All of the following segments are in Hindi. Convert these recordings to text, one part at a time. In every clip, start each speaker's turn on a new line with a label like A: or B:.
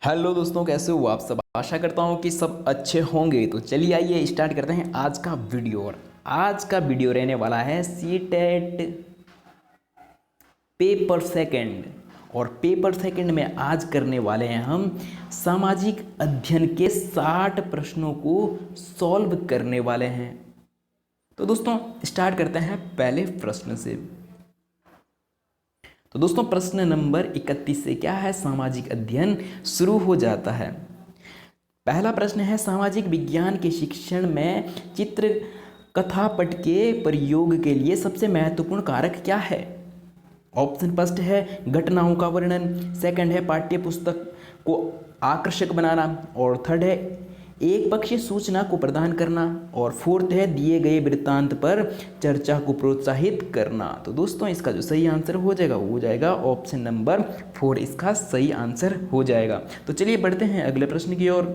A: हेलो दोस्तों, कैसे हो आप सब। आशा करता हूँ कि सब अच्छे होंगे। तो चलिए आइए स्टार्ट करते हैं आज का वीडियो। और आज का वीडियो रहने वाला है सीटेट पेपर सेकंड। और पेपर सेकंड में आज करने वाले हैं हम सामाजिक अध्ययन के 60 प्रश्नों को सॉल्व करने वाले हैं। तो दोस्तों स्टार्ट करते हैं पहले प्रश्न से। तो दोस्तों प्रश्न नंबर 31 से क्या है, सामाजिक अध्ययन शुरू हो जाता है। पहला प्रश्न है, सामाजिक विज्ञान के शिक्षण में चित्र कथा पट के प्रयोग के लिए सबसे महत्वपूर्ण कारक क्या है। ऑप्शन फर्स्ट है घटनाओं का वर्णन, सेकंड है पाठ्य पुस्तक को आकर्षक बनाना, और थर्ड है एक पक्षीय सूचना को प्रदान करना, और फोर्थ है दिए गए वृत्तांत पर चर्चा को प्रोत्साहित करना। तो दोस्तों इसका जो सही आंसर हो जाएगा वो हो जाएगा ऑप्शन नंबर 4, इसका सही आंसर हो जाएगा। तो चलिए बढ़ते हैं अगले प्रश्न की ओर।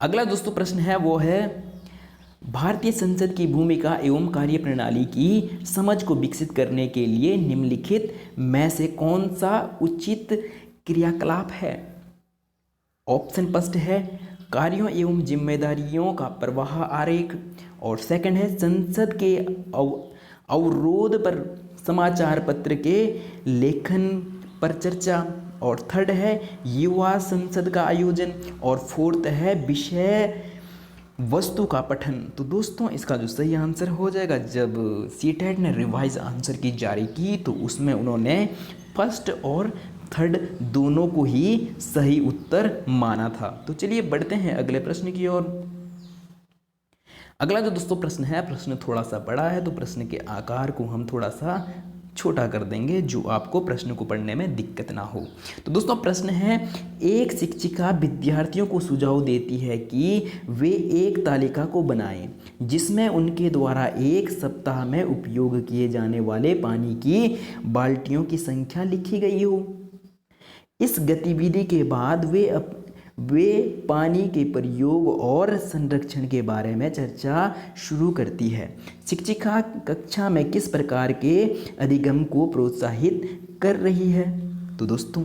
A: अगला दोस्तों प्रश्न है वो है, भारतीय संसद की भूमिका एवं कार्यप्रणाली की समझ को विकसित करने के लिए निम्नलिखित में से कौन सा उचित क्रियाकलाप है। ऑप्शन फर्स्ट है कार्यों एवं जिम्मेदारियों का प्रवाह आरेख, और सेकंड है संसद के अवरोध पर समाचार पत्र के लेखन पर चर्चा, और थर्ड है युवा संसद का आयोजन, और फोर्थ है विषय वस्तु का पठन। तो दोस्तों इसका जो सही आंसर हो जाएगा, जब सीटेट ने रिवाइज आंसर की जारी की तो उसमें उन्होंने फर्स्ट और थर्ड दोनों को ही सही उत्तर माना था। तो चलिए बढ़ते हैं अगले प्रश्न की ओर। अगला जो दोस्तों प्रश्न है, प्रश्न थोड़ा सा बड़ा है तो प्रश्न के आकार को हम थोड़ा सा छोटा कर देंगे जो आपको प्रश्न को पढ़ने में दिक्कत ना हो। तो दोस्तों प्रश्न है, एक शिक्षिका विद्यार्थियों को सुझाव देती है कि वे एक तालिका को बनाएं जिसमें उनके द्वारा एक सप्ताह में उपयोग किए जाने वाले पानी की बाल्टियों की संख्या लिखी गई हो। इस गतिविधि के बाद वे पानी के प्रयोग और संरक्षण के बारे में चर्चा शुरू करती है। शिक्षिका कक्षा में किस प्रकार के अधिगम को प्रोत्साहित कर रही है। तो दोस्तों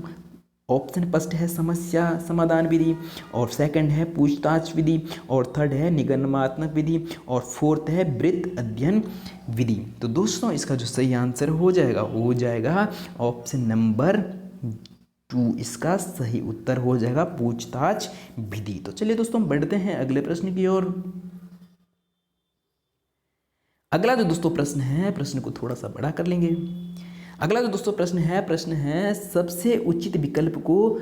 A: ऑप्शन फर्स्ट है समस्या समाधान विधि, और सेकंड है पूछताछ विधि, और थर्ड है निगमनात्मक विधि, और फोर्थ है वृत्त अध्ययन विधि। तो दोस्तों इसका जो सही आंसर हो जाएगा वो हो जाएगा ऑप्शन नंबर 2, इसका सही उत्तर हो जाएगा पूछताछ विधि। तो चलिए दोस्तों बढ़ते हैं अगले प्रश्न की ओर। अगला जो दोस्तों प्रश्न है, प्रश्न को थोड़ा सा बड़ा कर लेंगे। अगला जो दोस्तों प्रश्न है सबसे उचित विकल्प को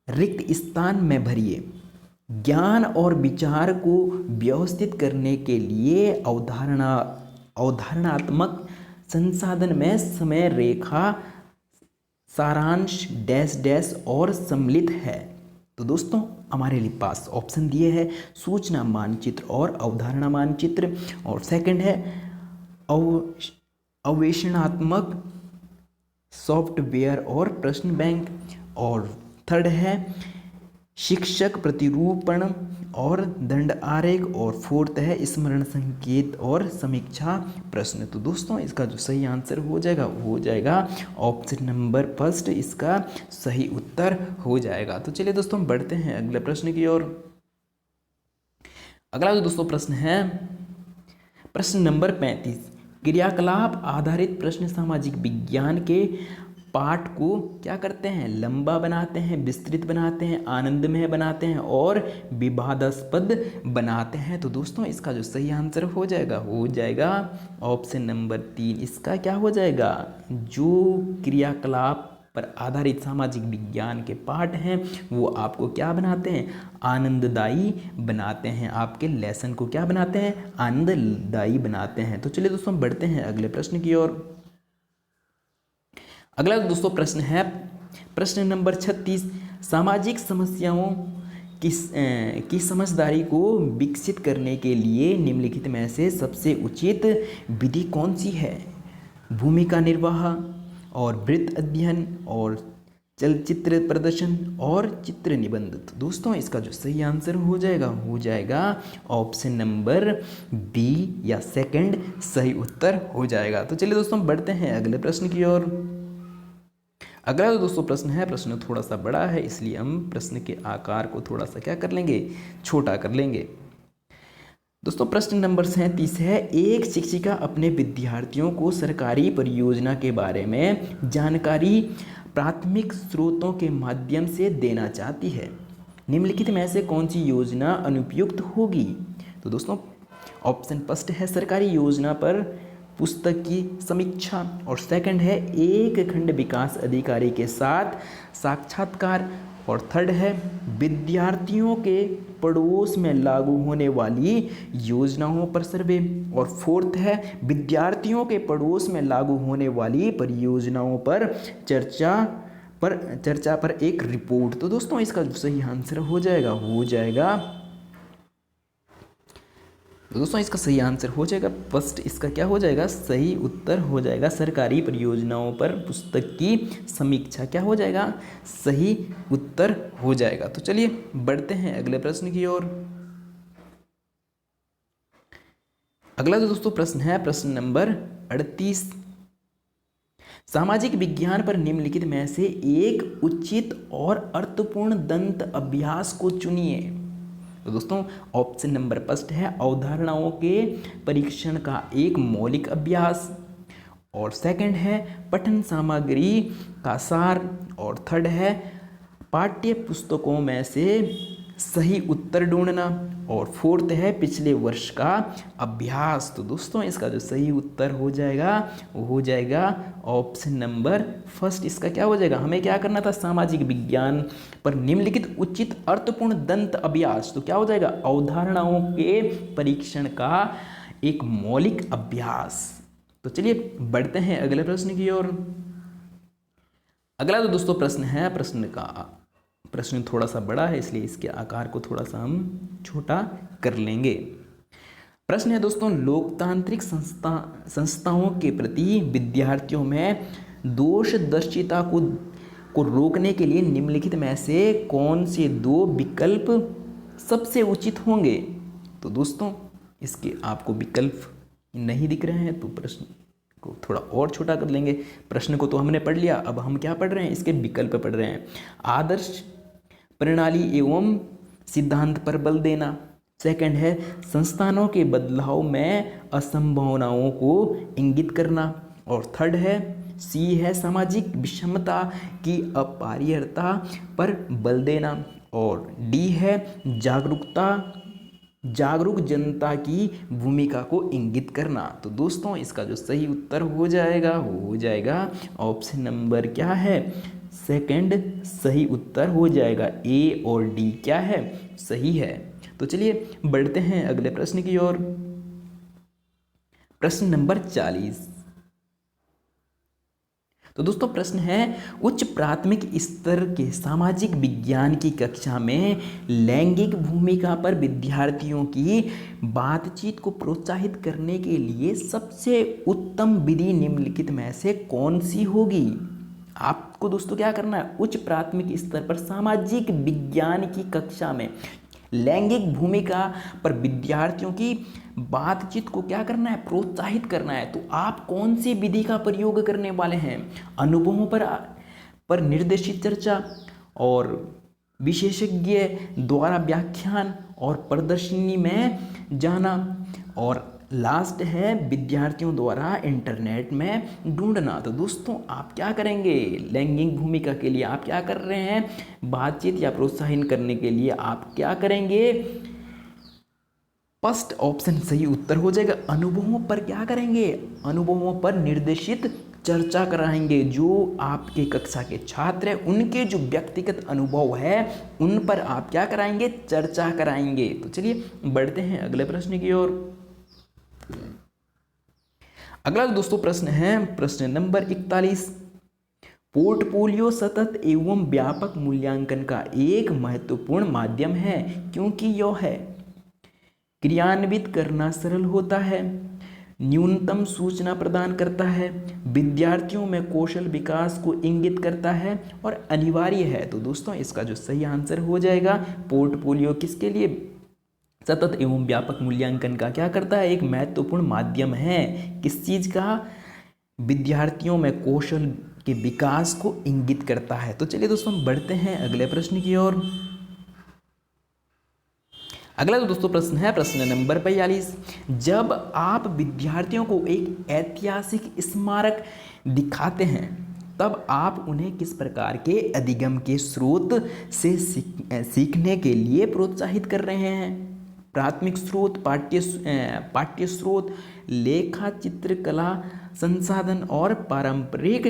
A: रिक्त स्थान में भरिए। ज्ञान और विचार को व्यवस्थित करने के लिए अवधारणात्मक संसाधन में समय रेखा सारांश डैश डैश और सम्मिलित है। तो दोस्तों हमारे लिए पास ऑप्शन दिए हैं सूचना मानचित्र और अवधारणा मानचित्र, और सेकंड है अन्वेषणात्मक सॉफ्टवेयर और प्रश्न बैंक, और थर्ड है शिक्षक प्रतिरूपण और दंड आरेख, और फोर्थ है स्मरण संकेत और समीक्षा प्रश्न। तो दोस्तों इसका जो सही आंसर हो जाएगा वो हो जाएगा ऑप्शन नंबर फर्स्ट, इसका सही उत्तर हो जाएगा। तो चलिए दोस्तों बढ़ते हैं अगले प्रश्न की ओर। अगला जो दोस्तों प्रश्न है, प्रश्न नंबर 35, क्रियाकलाप आधारित प्रश्न सामाजिक विज्ञान के पाठ को क्या करते हैं, लंबा बनाते हैं, विस्तृत बनाते हैं, आनंदमय बनाते हैं और विवादास्पद बनाते हैं। तो दोस्तों इसका जो सही आंसर हो जाएगा ऑप्शन नंबर 3, इसका क्या हो जाएगा, जो क्रियाकलाप पर आधारित सामाजिक विज्ञान के पाठ हैं वो आपको क्या बनाते हैं, आनंददायी बनाते हैं, आपके लेसन को क्या बनाते हैं, आनंददायी बनाते हैं। तो चलिए दोस्तों बढ़ते हैं अगले प्रश्न की ओर। अगला दोस्तों प्रश्न है, प्रश्न नंबर 36, सामाजिक समस्याओं की समझदारी को विकसित करने के लिए निम्नलिखित में से सबसे उचित विधि कौन सी है। भूमिका निर्वाह, और वृत्त अध्ययन, और चलचित्र प्रदर्शन, और चित्र निबंध। तो दोस्तों इसका जो सही आंसर हो जाएगा ऑप्शन नंबर बी या सेकंड सही उत्तर हो जाएगा। तो चलिए दोस्तों बढ़ते हैं अगले प्रश्न की ओर। अगला जो दोस्तों प्रश्न है, प्रश्न थोड़ा सा बड़ा है, इसलिए हम प्रश्न के आकार को थोड़ा सा क्या कर लेंगे, छोटा कर लेंगे। दोस्तों प्रश्न नंबर 37 है, एक शिक्षिका अपने विद्यार्थियों को सरकारी परियोजना के बारे में जानकारी प्राथमिक स्रोतों के माध्यम से देना चाहती है। निम्नलिखित में से कौन सी योजना अनुपयुक्त होगी? तो दोस्तों ऑप्शन फर्स्ट है सरकारी योजना पर पुस्तक की समीक्षा, और सेकंड है एक खंड विकास अधिकारी के साथ साक्षात्कार, और थर्ड है विद्यार्थियों के पड़ोस में लागू होने वाली योजनाओं पर सर्वे, और फोर्थ है विद्यार्थियों के पड़ोस में लागू होने वाली परियोजनाओं पर चर्चा पर एक रिपोर्ट। तो दोस्तों इसका जो सही आंसर हो जाएगा तो दोस्तों इसका सही आंसर हो जाएगा फर्स्ट, इसका क्या हो जाएगा, सही उत्तर हो जाएगा सरकारी परियोजनाओं पर पुस्तक की समीक्षा, क्या हो जाएगा, सही उत्तर हो जाएगा। तो चलिए बढ़ते हैं अगले प्रश्न की ओर। अगला जो दोस्तों प्रश्न है, प्रश्न नंबर 38, सामाजिक विज्ञान पर निम्नलिखित में से एक उचित और अर्थपूर्ण दंत अभ्यास को चुनिए। तो दोस्तों ऑप्शन नंबर फर्स्ट है अवधारणाओं के परीक्षण का एक मौलिक अभ्यास, और सेकंड है पठन सामग्री का सार, और थर्ड है पाठ्य पुस्तकों में से सही उत्तर ढूंढना, और फोर्थ है पिछले वर्ष का अभ्यास। तो दोस्तों इसका जो सही उत्तर हो जाएगा वो हो जाएगा ऑप्शन नंबर फर्स्ट। इसका क्या हो जाएगा, हमें क्या करना था, सामाजिक विज्ञान पर निम्नलिखित उचित अर्थपूर्ण दंत अभ्यास, तो क्या हो जाएगा, अवधारणाओं के परीक्षण का एक मौलिक अभ्यास। तो चलिए बढ़ते हैं अगले प्रश्न की ओर। अगला जो दोस्तों प्रश्न है, प्रश्न थोड़ा सा बड़ा है, इसलिए इसके आकार को थोड़ा सा हम छोटा कर लेंगे। प्रश्न है दोस्तों, लोकतांत्रिक संस्थाओं के प्रति विद्यार्थियों में दोषदर्शिता को रोकने के लिए निम्नलिखित में से कौन से दो विकल्प सबसे उचित होंगे? तो दोस्तों इसके आपको विकल्प नहीं दिख रहे हैं, तो प्रश्न को थोड़ा और छोटा कर लेंगे। प्रश्न को तो हमने पढ़ लिया, अब हम क्या पढ़ रहे हैं, इसके विकल्प पढ़ रहे हैं। आदर्श प्रणाली एवं सिद्धांत पर बल देना, सेकंड है संस्थानों के बदलाव में असंभावनाओं को इंगित करना, और थर्ड है सी है सामाजिक विषमता की अपरिहार्यता पर बल देना, और डी है जागरूक जनता की भूमिका को इंगित करना। तो दोस्तों इसका जो सही उत्तर हो जाएगा ऑप्शन नंबर क्या है, सेकंड सही उत्तर हो जाएगा। ए और डी क्या है, सही है। तो चलिए बढ़ते हैं अगले प्रश्न की ओर। प्रश्न नंबर 40। तो दोस्तों प्रश्न है, उच्च प्राथमिक स्तर के सामाजिक विज्ञान की कक्षा में लैंगिक भूमिका पर विद्यार्थियों की बातचीत को प्रोत्साहित करने के लिए सबसे उत्तम विधि निम्नलिखित में से कौन सी होगी? आपको दोस्तों क्या करना है, उच्च प्राथमिक स्तर पर सामाजिक विज्ञान की कक्षा में लैंगिक भूमिका पर विद्यार्थियों की बातचीत को क्या करना है, प्रोत्साहित करना है। तो आप कौन सी विधि का प्रयोग करने वाले हैं? अनुभवों पर निर्देशित चर्चा, और विशेषज्ञ द्वारा व्याख्यान, और प्रदर्शनी में जाना, और लास्ट है विद्यार्थियों द्वारा इंटरनेट में ढूंढना। तो दोस्तों आप क्या करेंगे, लैंगिक भूमिका के लिए आप क्या कर रहे हैं, बातचीत या प्रोत्साहन करने के लिए आप क्या करेंगे, फर्स्ट ऑप्शन सही उत्तर हो जाएगा। अनुभवों पर क्या करेंगे, अनुभवों पर निर्देशित चर्चा कराएंगे। जो आपके कक्षा के छात्र हैं उनके जो व्यक्तिगत अनुभव है उन पर आप क्या कराएंगे, चर्चा कराएंगे। तो चलिए बढ़ते हैं अगले प्रश्न की ओर। अगला दोस्तों प्रश्न है, प्रश्न नंबर 41। पोर्टफोलियो सतत एवं व्यापक मूल्यांकन का एक महत्वपूर्ण माध्यम है क्योंकि यह है क्रियान्वित करना सरल होता है, न्यूनतम सूचना प्रदान करता है, विद्यार्थियों में कौशल विकास को इंगित करता है, और अनिवार्य है। तो दोस्तों इसका जो सही आंसर हो जाएगा, पोर्टफोलियो किसके लिए, सतत एवं व्यापक मूल्यांकन का क्या करता है, एक महत्वपूर्ण माध्यम है। किस चीज़ का, विद्यार्थियों में कौशल के विकास को इंगित करता है। तो चलिए दोस्तों हम बढ़ते हैं अगले प्रश्न की ओर। अगला जो दोस्तों प्रश्न है प्रश्न नंबर 45। जब आप विद्यार्थियों को एक ऐतिहासिक स्मारक दिखाते हैं तब आप उन्हें किस प्रकार के अधिगम के स्रोत से सीखने के लिए प्रोत्साहित कर रहे हैं? प्राथमिक स्रोत, पाठ्य स्रोत, लेखा चित्रकला संसाधन और पारंपरिक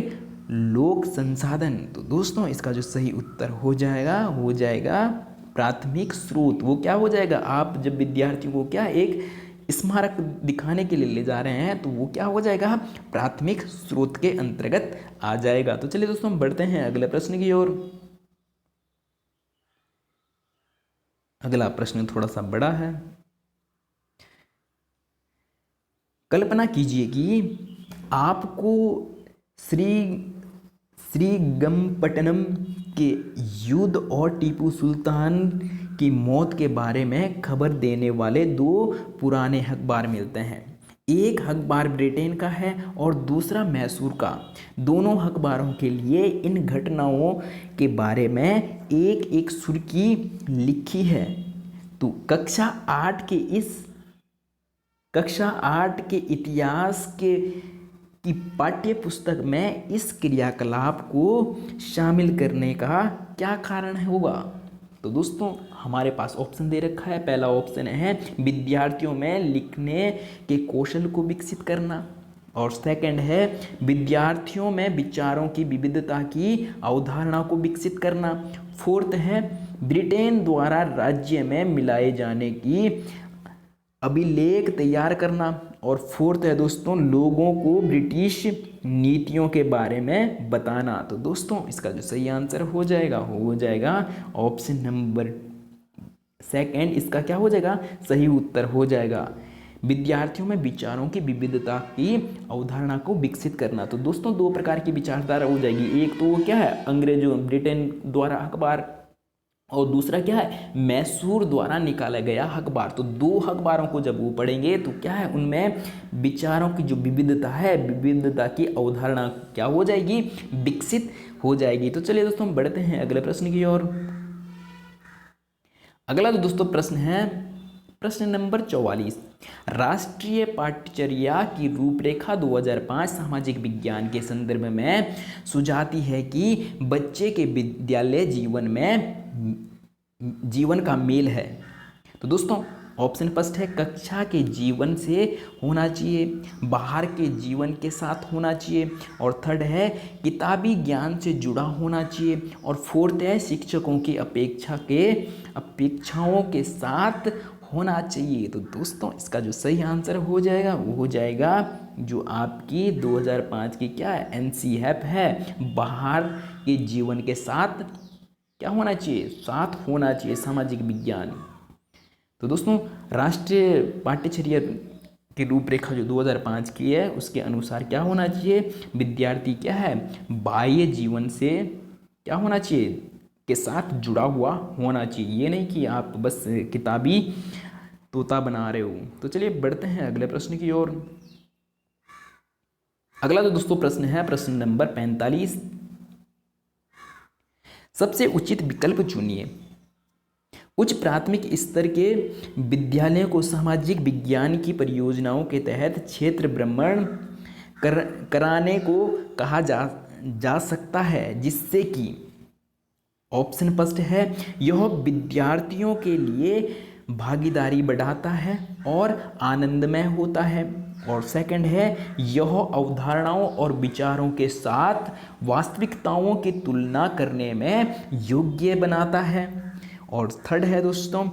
A: लोक संसाधन। तो दोस्तों इसका जो सही उत्तर हो जाएगा प्राथमिक स्रोत। वो क्या हो जाएगा, आप जब विद्यार्थियों को क्या एक स्मारक दिखाने के लिए ले जा रहे हैं तो वो क्या हो जाएगा, प्राथमिक स्रोत के अंतर्गत आ जाएगा। तो चलिए दोस्तों हम बढ़ते हैं अगले प्रश्न की ओर। अगला प्रश्न थोड़ा सा बड़ा है। कल्पना कीजिए कि आपको श्रीरंगपट्टनम के युद्ध और टीपू सुल्तान की मौत के बारे में खबर देने वाले दो पुराने अखबार मिलते हैं। एक अखबार ब्रिटेन का है और दूसरा मैसूर का। दोनों अखबारों के लिए इन घटनाओं के बारे में एक एक सुर्खी लिखी है। तो कक्षा 8 के इतिहास की पाठ्य पुस्तक में इस क्रियाकलाप को शामिल करने का क्या कारण होगा? तो दोस्तों हमारे पास ऑप्शन दे रखा है। पहला ऑप्शन है विद्यार्थियों में लिखने के कौशल को विकसित करना, और सेकंड है विद्यार्थियों में विचारों की विविधता की अवधारणा को विकसित करना। फोर्थ है ब्रिटेन द्वारा राज्य में मिलाए जाने की अभिलेख तैयार करना, और फोर्थ है दोस्तों लोगों को ब्रिटिश नीतियों के बारे में बताना। तो दोस्तों इसका जो सही आंसर हो जाएगा ऑप्शन नंबर सेकंड। इसका क्या हो जाएगा, सही उत्तर हो जाएगा विद्यार्थियों में विचारों की विविधता की अवधारणा को विकसित करना। तो दोस्तों दो प्रकार की विचारधारा हो जाएगी। एक तो वो क्या है, अंग्रेजों ब्रिटेन द्वारा अखबार, और दूसरा क्या है, मैसूर द्वारा निकाला गया अखबार। तो दो अखबारों को जब वो पढ़ेंगे तो क्या है, उनमें विचारों की जो विविधता है, विविधता की अवधारणा क्या हो जाएगी, विकसित हो जाएगी। तो चलिए दोस्तों हम बढ़ते हैं अगले प्रश्न की ओर। अगला जो दोस्तों प्रश्न है प्रश्न नंबर 44। राष्ट्रीय पाठ्यचर्या की रूपरेखा 2005 सामाजिक विज्ञान के संदर्भ में सुझाती है कि बच्चे के विद्यालय जीवन का मेल है। तो दोस्तों ऑप्शन फर्स्ट है कक्षा के जीवन से होना चाहिए, बाहर के जीवन के साथ होना चाहिए, और थर्ड है किताबी ज्ञान से जुड़ा होना चाहिए, और फोर्थ है शिक्षकों की अपेक्षाओं के साथ होना चाहिए। तो दोस्तों इसका जो सही आंसर हो जाएगा वो हो जाएगा जो आपकी 2005 की क्या है, NCERT है, बाहर के जीवन के साथ क्या होना चाहिए, साथ होना चाहिए सामाजिक विज्ञान। तो दोस्तों राष्ट्रीय पाठ्यचर्या की रूपरेखा जो 2005 की है उसके अनुसार क्या होना चाहिए, विद्यार्थी क्या है, बाह्य जीवन से क्या होना चाहिए, के साथ जुड़ा हुआ होना चाहिए। ये नहीं कि आप बस किताबी तोता बना रहे हो। तो चलिए बढ़ते हैं अगले प्रश्न की ओर। अगला जो दोस्तों प्रश्न है प्रश्न नंबर 45। सबसे उचित विकल्प चुनिए। उच्च प्राथमिक स्तर के विद्यालयों को सामाजिक विज्ञान की परियोजनाओं के तहत क्षेत्र भ्रमण कराने को कहा जा सकता है, जिससे कि ऑप्शन फर्स्ट है यह विद्यार्थियों के लिए भागीदारी बढ़ाता है और आनंदमय होता है, और सेकंड है यह अवधारणाओं और विचारों के साथ वास्तविकताओं की तुलना करने में योग्य बनाता है, और थर्ड है दोस्तों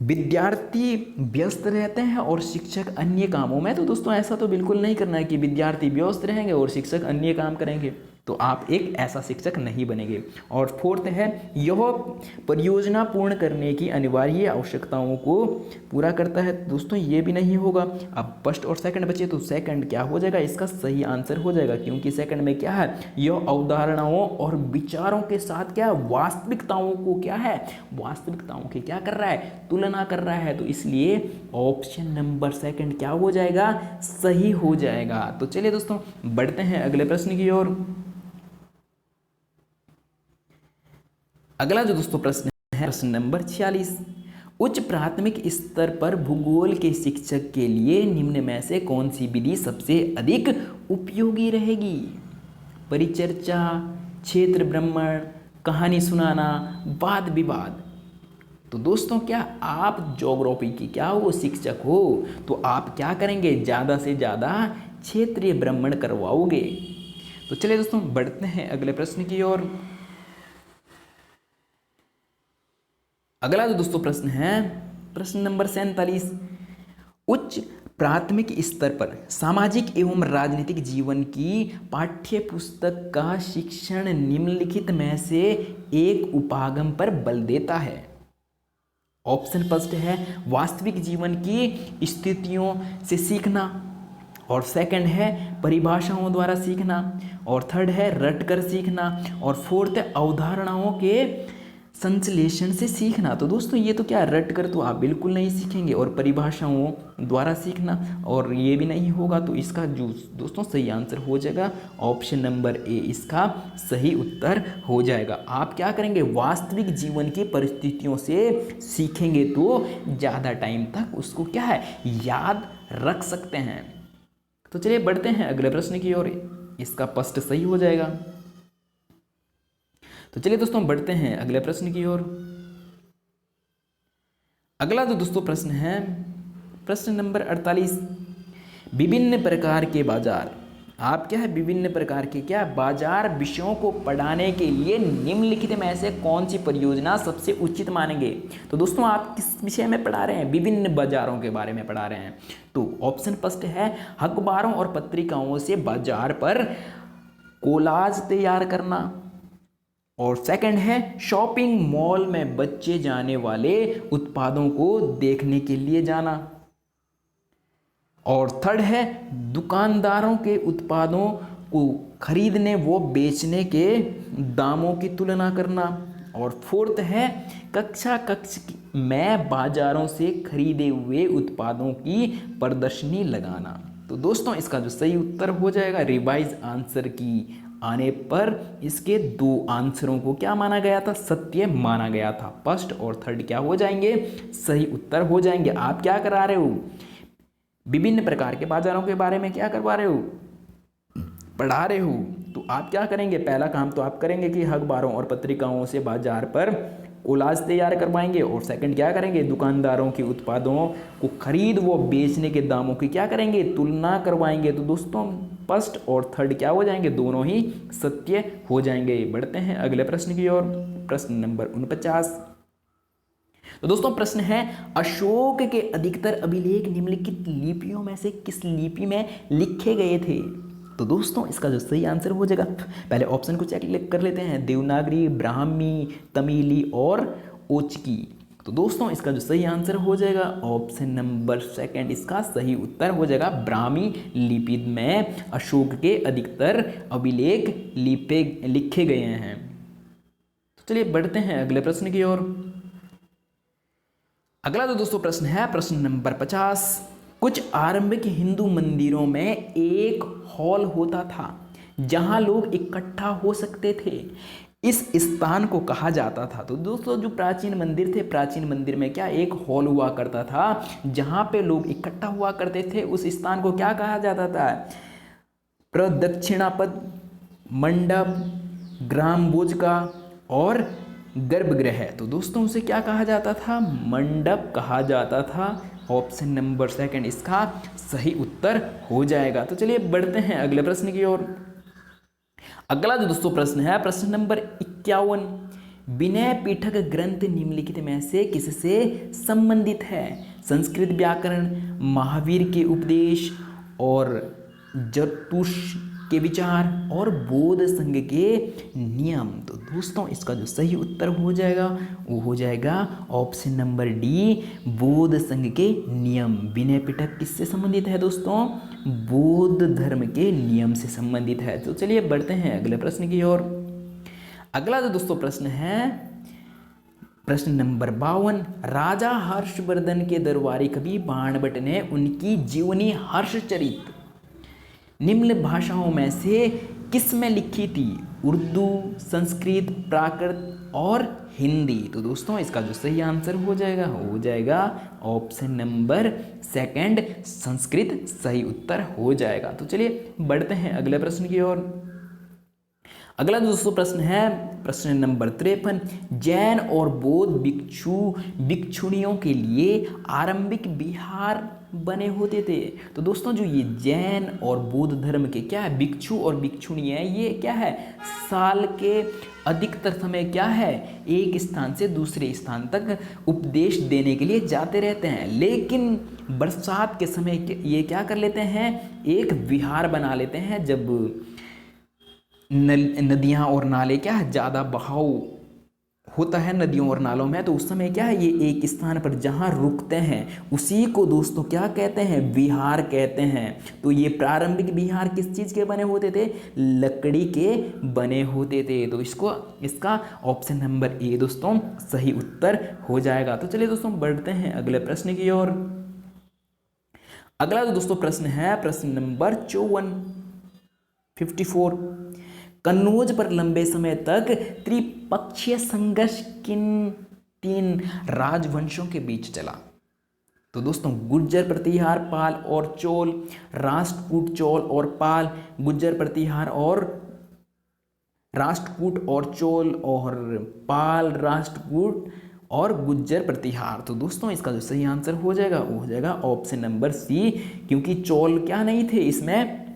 A: विद्यार्थी व्यस्त रहते हैं और शिक्षक अन्य कामों में। तो दोस्तों ऐसा तो बिल्कुल नहीं करना है कि विद्यार्थी व्यस्त रहेंगे और शिक्षक अन्य काम करेंगे, तो आप एक ऐसा शिक्षक नहीं बनेंगे। और फोर्थ है यह परियोजना पूर्ण करने की अनिवार्य आवश्यकताओं को पूरा करता है। दोस्तों ये भी नहीं होगा। अब फर्स्ट और सेकंड बचे, तो सेकंड क्या हो जाएगा, इसका सही आंसर हो जाएगा, क्योंकि सेकंड में क्या है, यह अवधारणाओं और विचारों के साथ क्या वास्तविकताओं को क्या है, वास्तविकताओं की क्या कर रहा है, तुलना कर रहा है। तो इसलिए ऑप्शन नंबर सेकंड क्या हो जाएगा, सही हो जाएगा। तो चलिए दोस्तों बढ़ते हैं अगले प्रश्न की ओर। अगला जो दोस्तों प्रश्न है प्रश्न नंबर 46, उच्च प्राथमिक स्तर पर भूगोल के शिक्षक के लिए निम्न में से कौन सी विधि सबसे अधिक उपयोगी रहेगी? परिचर्चा, क्षेत्र भ्रमण, कहानी सुनाना, वाद विवाद। तो दोस्तों क्या आप ज्योग्राफी की क्या हो शिक्षक हो तो आप क्या करेंगे, ज़्यादा से ज़्यादा क्षेत्रीय भ्रमण करवाओगे। तो चलिए दोस्तों बढ़ते हैं अगले प्रश्न की ओर। अगला जो दोस्तों प्रश्न है प्रश्न नंबर 47, उच्च प्राथमिक स्तर पर सामाजिक एवं राजनीतिक जीवन की पाठ्य पुस्तक का शिक्षण निम्नलिखित में से एक उपागम पर बल देता है। ऑप्शन फर्स्ट है वास्तविक जीवन की स्थितियों से सीखना, और सेकंड है परिभाषाओं द्वारा सीखना, और थर्ड है रटकर सीखना, और फोर्थ अवधारणाओं के संश्लेषण से सीखना। तो दोस्तों ये तो क्या रटकर तो आप बिल्कुल नहीं सीखेंगे, और परिभाषाओं द्वारा सीखना और ये भी नहीं होगा। तो इसका जो दोस्तों सही आंसर हो जाएगा ऑप्शन नंबर ए, इसका सही उत्तर हो जाएगा। आप क्या करेंगे, वास्तविक जीवन की परिस्थितियों से सीखेंगे तो ज़्यादा टाइम तक उसको क्या है याद रख सकते हैं। तो चलिए बढ़ते हैं अगले प्रश्न की ओर, इसका फर्स्ट सही हो जाएगा। तो चलिए दोस्तों बढ़ते हैं अगले प्रश्न की ओर। अगला जो दोस्तों प्रश्न है प्रश्न नंबर 48, विभिन्न प्रकार के बाजार। आप क्या है विभिन्न प्रकार के क्या बाजार विषयों को पढ़ाने के लिए निम्नलिखित में से कौन सी परियोजना सबसे उचित मानेंगे? तो दोस्तों आप किस विषय में पढ़ा रहे हैं, विभिन्न बाजारों के बारे में पढ़ा रहे हैं। तो ऑप्शन फर्स्ट है अखबारों और पत्रिकाओं से बाजार पर कोलाज तैयार करना, और सेकंड है शॉपिंग मॉल में बच्चे जाने वाले उत्पादों को देखने के लिए जाना, और थर्ड है दुकानदारों के उत्पादों को खरीदने व बेचने के दामों की तुलना करना, और फोर्थ है कक्षा में बाजारों से खरीदे हुए उत्पादों की प्रदर्शनी लगाना। तो दोस्तों इसका जो सही उत्तर हो जाएगा रिवाइज आंसर की आने पर इसके दो आंसरों को क्या माना गया था, सत्य माना गया था। फर्स्ट और थर्ड क्या हो जाएंगे, सही उत्तर हो जाएंगे। आप क्या करा रहे हो, विभिन्न प्रकार के बाजारों के बारे में क्या करवा रहे हो, पढ़ा रहे हो। तो आप क्या करेंगे, पहला काम तो आप करेंगे कि अखबारों और पत्रिकाओं से बाजार पर कोलाज तैयार करवाएंगे, और सेकंड क्या करेंगे, दुकानदारों के उत्पादों को खरीद व बेचने के दामों की क्या करेंगे, तुलना करवाएंगे। तो दोस्तों फर्स्ट और थर्ड क्या हो जाएंगे, दोनों ही सत्य हो जाएंगे। बढ़ते हैं अगले प्रश्न की ओर, प्रश्न नंबर 49। तो दोस्तों प्रश्न है अशोक के अधिकतर अभिलेख निम्नलिखित लिपियों में से किस लिपि में लिखे गए थे? तो दोस्तों इसका जो सही आंसर हो जाएगा, पहले ऑप्शन को चेक कर लेते हैं, देवनागरी, ब्राह्मी, तमिली और ओचकी। तो दोस्तों इसका जो सही आंसर हो जाएगा ऑप्शन नंबर सेकंड, इसका सही उत्तर हो जाएगा ब्राह्मी लिपि में अशोक के अधिकतर अभिलेख लिखे गए हैं। तो चलिए बढ़ते हैं अगले प्रश्न की ओर। अगला जो दोस्तों प्रश्न है प्रश्न नंबर 50, कुछ आरंभिक हिंदू मंदिरों में एक हॉल होता था जहां लोग इकट्ठा हो सकते थे, इस स्थान को कहा जाता था। तो दोस्तों जो प्राचीन मंदिर थे, प्राचीन मंदिर में क्या एक हॉल हुआ करता था जहां पे लोग इकट्ठा हुआ करते थे, उस स्थान को क्या कहा जाता था, प्रदक्षिणापद, मंडप, ग्राम बोजका और गर्भगृह। तो दोस्तों उसे क्या कहा जाता था, मंडप कहा जाता था। ऑप्शन नंबर सेकंड इसका सही उत्तर हो जाएगा। तो चलिए बढ़ते हैं अगले प्रश्न की ओर। अगला जो दोस्तों प्रश्न है प्रश्न नंबर 51, विनय पिटक ग्रंथ निम्नलिखित में से किससे संबंधित है? संस्कृत व्याकरण, महावीर के उपदेश और जरतुष के विचार और बौद्ध संघ के नियम। तो दोस्तों इसका जो सही उत्तर हो जाएगा वो हो जाएगा ऑप्शन नंबर डी, बौद्ध संघ के नियम। विनय पिटक किससे संबंधित है दोस्तों, बौद्ध धर्म के नियम से संबंधित है। तो चलिए बढ़ते हैं अगले प्रश्न की ओर। अगला जो दोस्तों प्रश्न है प्रश्न नंबर 52, राजा हर्षवर्धन के दरबारी कवि बाणभट्ट ने उनकी जीवनी हर्षचरित निम्न भाषाओं में से किस में लिखी थी? उर्दू, संस्कृत, प्राकृत और हिंदी। तो दोस्तों इसका जो सही आंसर हो जाएगा ऑप्शन नंबर सेकंड, संस्कृत सही उत्तर हो जाएगा। तो चलिए बढ़ते हैं अगले प्रश्न की ओर। अगला दोस्तों प्रश्न है प्रश्न नंबर 53। जैन और बौद्ध भिक्षुणियों के लिए आरंभिक विहार बने होते थे। तो दोस्तों जो ये जैन और बौद्ध धर्म के क्या है, भिक्षु और भिक्षुणियाँ, ये क्या है, साल के अधिकतर समय क्या है, एक स्थान से दूसरे स्थान तक उपदेश देने के लिए जाते रहते हैं। लेकिन बरसात के समय ये क्या कर लेते हैं, एक विहार बना लेते हैं। जब नदियाँ और नाले क्या है, ज़्यादा बहाव होता है नदियों और नालों में, तो उस समय क्या है, ये एक स्थान पर जहाँ रुकते हैं उसी को दोस्तों क्या कहते हैं, विहार कहते हैं। तो ये प्रारंभिक विहार किस चीज़ के बने होते थे, लकड़ी के बने होते थे। तो इसका ऑप्शन नंबर ए दोस्तों सही उत्तर हो जाएगा। तो चलिए दोस्तों बढ़ते हैं अगले प्रश्न की ओर। अगला दोस्तों प्रश्न है प्रश्न नंबर 54। कन्नौज पर लंबे समय तक त्रिपक्षीय संघर्ष किन 3 राजवंशों के बीच चला। तो दोस्तों गुर्जर प्रतिहार, पाल और चोल, राष्ट्रकूट, चोल और पाल, गुर्जर प्रतिहार और राष्ट्रकूट और चोल, और पाल, राष्ट्रकूट और गुर्जर प्रतिहार। तो दोस्तों इसका जो सही आंसर हो जाएगा ऑप्शन नंबर सी, क्योंकि चोल क्या नहीं थे, इसमें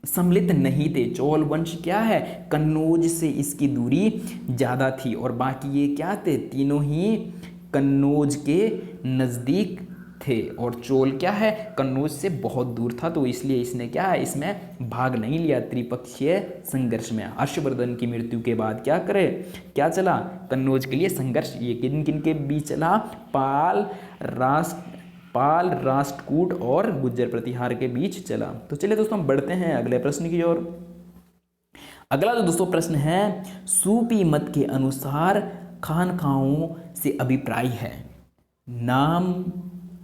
A: सम्मिलित नहीं थे। चोल वंश क्या है, कन्नौज से इसकी दूरी ज़्यादा थी, और बाकी ये क्या थे, तीनों ही कन्नौज के नज़दीक थे, और चोल क्या है, कन्नौज से बहुत दूर था। तो इसलिए इसने क्या है, इसमें भाग नहीं लिया त्रिपक्षीय संघर्ष में। हर्षवर्धन की मृत्यु के बाद क्या चला, कन्नौज के लिए संघर्ष। ये किन किन के बीच चला, पाल, राष्ट्रकूट और गुर्जर प्रतिहार के बीच चला। तो चलिए दोस्तों बढ़ते हैं अगले प्रश्न की ओर। अगला जो दोस्तों प्रश्न है, सूफी मत के अनुसार खानकाहों से अभिप्राय है नाम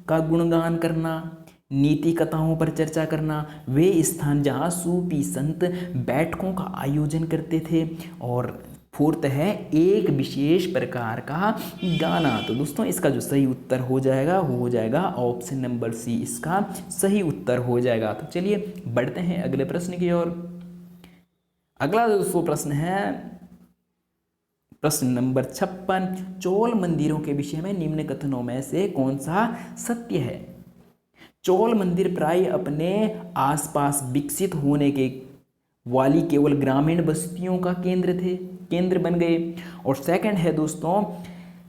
A: का गुणगान करना, नीति कथाओं पर चर्चा करना, वे स्थान जहाँ सूफी संत बैठकों का आयोजन करते थे, और फोर्थ है एक विशेष प्रकार का गाना। तो दोस्तों इसका जो सही उत्तर हो जाएगा ऑप्शन नंबर सी, इसका सही उत्तर हो जाएगा। तो चलिए बढ़ते हैं अगले प्रश्न की ओर। अगला दोस्तों प्रश्न है प्रश्न नंबर 56। चोल मंदिरों के विषय में निम्न कथनों में से कौन सा सत्य है। चोल मंदिर प्राय अपने आसपास विकसित होने के वाली केवल ग्रामीण बस्तियों का केंद्र बन गए। और सेकंड है दोस्तों,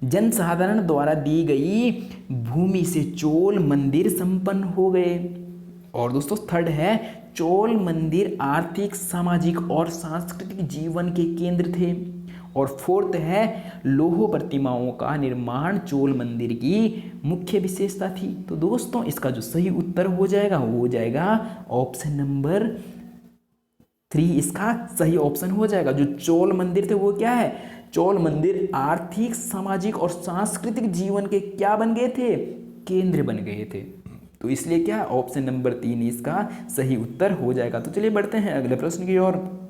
A: जनसाधारण द्वारा दी गई भूमि से चोल मंदिर संपन्न हो गए। और दोस्तों थर्ड है, चोल मंदिर आर्थिक, सामाजिक और सांस्कृतिक जीवन के केंद्र थे। और फोर्थ है, लोह प्रतिमाओं का निर्माण चोल मंदिर की मुख्य विशेषता थी। तो दोस्तों इसका जो सही उत्तर हो जाएगा ऑप्शन नंबर 3, इसका सही ऑप्शन हो जाएगा। जो चोल मंदिर थे वो क्या है, चोल मंदिर आर्थिक, सामाजिक और सांस्कृतिक जीवन के क्या बन गए थे, केंद्र बन गए थे। तो इसलिए क्या ऑप्शन नंबर 3 इसका सही उत्तर हो जाएगा। तो चलिए बढ़ते हैं अगले प्रश्न की ओर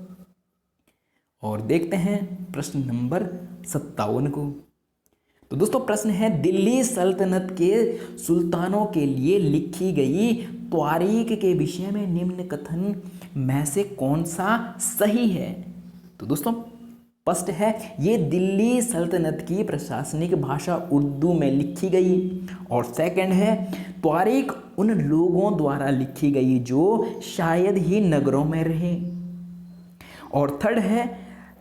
A: और देखते हैं प्रश्न नंबर 57 को। तो दोस्तों प्रश्न है, दिल्ली सल्तनत के सुल्तानों के लिए लिखी गई त्वारीख के विषय में निम्न कथन में से कौन सा सही है। तो दोस्तों फर्स्ट है, ये दिल्ली सल्तनत की प्रशासनिक भाषा उर्दू में लिखी गई। और सेकंड है, त्वारीख उन लोगों द्वारा लिखी गई जो शायद ही नगरों में रहे। और थर्ड है,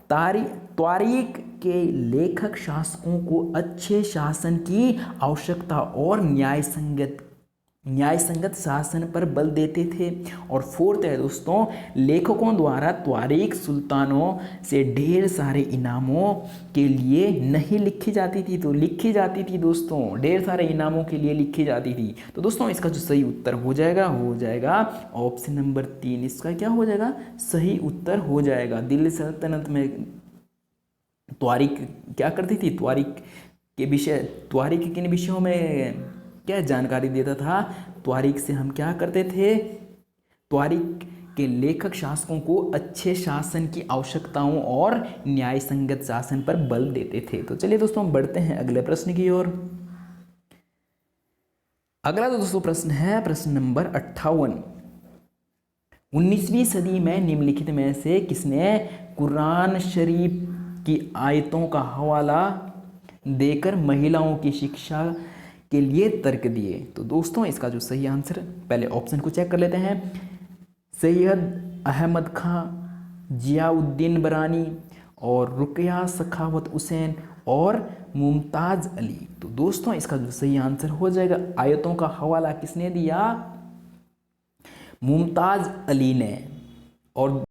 A: त्वारीख के लेखक शासकों को अच्छे शासन की आवश्यकता और न्यायसंगत शासन पर बल देते थे। और फोर्थ है दोस्तों, लेखकों द्वारा त्वारीख सुल्तानों से ढेर सारे इनामों के लिए नहीं लिखी जाती थी। तो लिखी जाती थी दोस्तों, ढेर सारे इनामों के लिए लिखी जाती थी। तो दोस्तों इसका जो सही उत्तर हो जाएगा ऑप्शन नंबर 3, इसका क्या हो जाएगा, सही उत्तर हो जाएगा। दिल्ली सल्तनत में त्वारीख क्या करती थी, त्वारीख किन विषयों में क्या जानकारी देता था, त्वारीख से हम क्या करते थे, त्वारीख के लेखक शासकों को अच्छे शासन की आवश्यकताओं और न्याय संगत शासन पर बल देते थे। तो चलिए दोस्तों हम बढ़ते हैं अगले प्रश्न की ओर। अगला तो दोस्तों प्रश्न है प्रश्न नंबर 58। 19वीं सदी में निम्नलिखित में से किसने कुरान शरीफ की आयतों का हवाला देकर महिलाओं की शिक्षा के लिए तर्क दिए? तो दोस्तों इसका जो सही आंसर, पहले ऑप्शन को चेक कर लेते हैं। सैयद अहमद खां, जियाउद्दीन बरानी और रुकया सखावत हुसैन और मुमताज़ अली। तो दोस्तों इसका जो सही आंसर हो जाएगा, आयतों का हवाला किसने दिया? मुमताज़ अली ने। और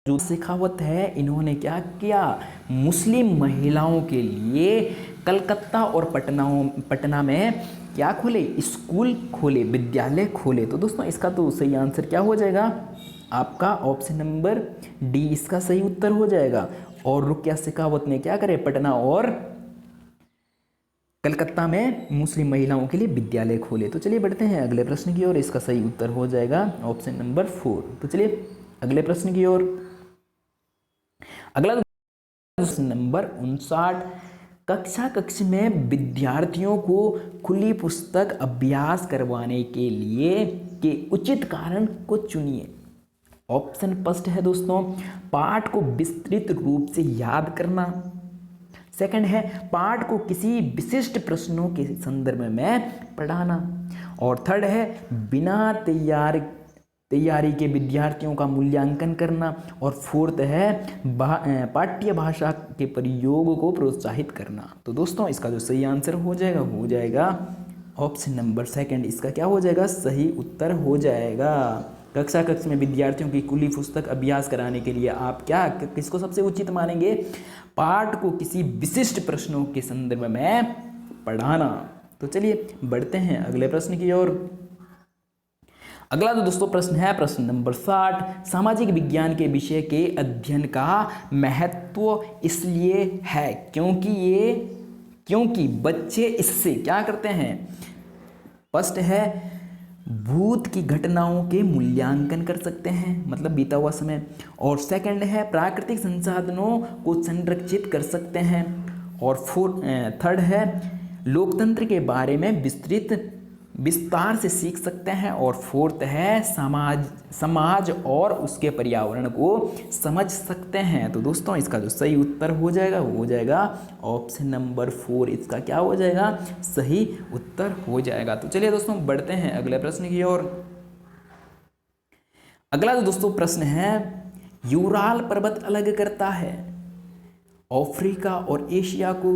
A: जो शेखावत है, इन्होंने क्या किया? मुस्लिम महिलाओं के लिए कलकत्ता और पटना में क्या खोले? स्कूल खोले, विद्यालय खोले। तो दोस्तों इसका तो सही आंसर क्या हो जाएगा? आपका ऑप्शन नंबर डी इसका सही उत्तर हो जाएगा। और रुकया शेखावत ने क्या करे? पटना और कलकत्ता में मुस्लिम महिलाओं के लिए विद्यालय खोले। तो चलिए बढ़ते हैं अगले प्रश्न की ओर। इसका सही उत्तर हो जाएगा ऑप्शन नंबर 4। तो चलिए अगले प्रश्न की ओर। अगला प्रश्न नंबर 59। कक्षा में विद्यार्थियों को खुली पुस्तक अभ्यास करवाने के लिए के उचित कारण को चुनिए। ऑप्शन फर्स्ट है दोस्तों, पाठ को विस्तृत रूप से याद करना। सेकंड है पाठ को किसी विशिष्ट प्रश्नों के संदर्भ में पढ़ाना। और थर्ड है बिना तैयारी के विद्यार्थियों का मूल्यांकन करना। और फोर्थ है पाठ्य भाषा के प्रयोग को प्रोत्साहित करना। तो दोस्तों इसका जो सही आंसर हो जाएगा ऑप्शन नंबर सेकंड। इसका क्या हो जाएगा? सही उत्तर हो जाएगा। कक्षा में विद्यार्थियों की खुली पुस्तक अभ्यास कराने के लिए आप क्या किसको सबसे उचित मानेंगे? पाठ को किसी विशिष्ट प्रश्नों के संदर्भ में पढ़ाना। तो चलिए बढ़ते हैं अगले प्रश्न की ओर। अगला तो दोस्तों प्रश्न है प्रश्न नंबर 60। सामाजिक विज्ञान के विषय के अध्ययन का महत्व इसलिए है क्योंकि बच्चे इससे क्या करते हैं? फर्स्ट है भूत की घटनाओं के मूल्यांकन कर सकते हैं, मतलब बीता हुआ समय। और सेकंड है प्राकृतिक संसाधनों को संरक्षित कर सकते हैं। और थर्ड है लोकतंत्र के बारे में विस्तार से सीख सकते हैं। और फोर्थ है समाज और उसके पर्यावरण को समझ सकते हैं। तो दोस्तों इसका जो सही उत्तर हो जाएगा ऑप्शन नंबर 4। इसका क्या हो जाएगा? सही उत्तर हो जाएगा। तो चलिए दोस्तों बढ़ते हैं अगले प्रश्न की ओर। अगला जो दोस्तों प्रश्न है, यूराल पर्वत अलग करता है अफ्रीका और एशिया को,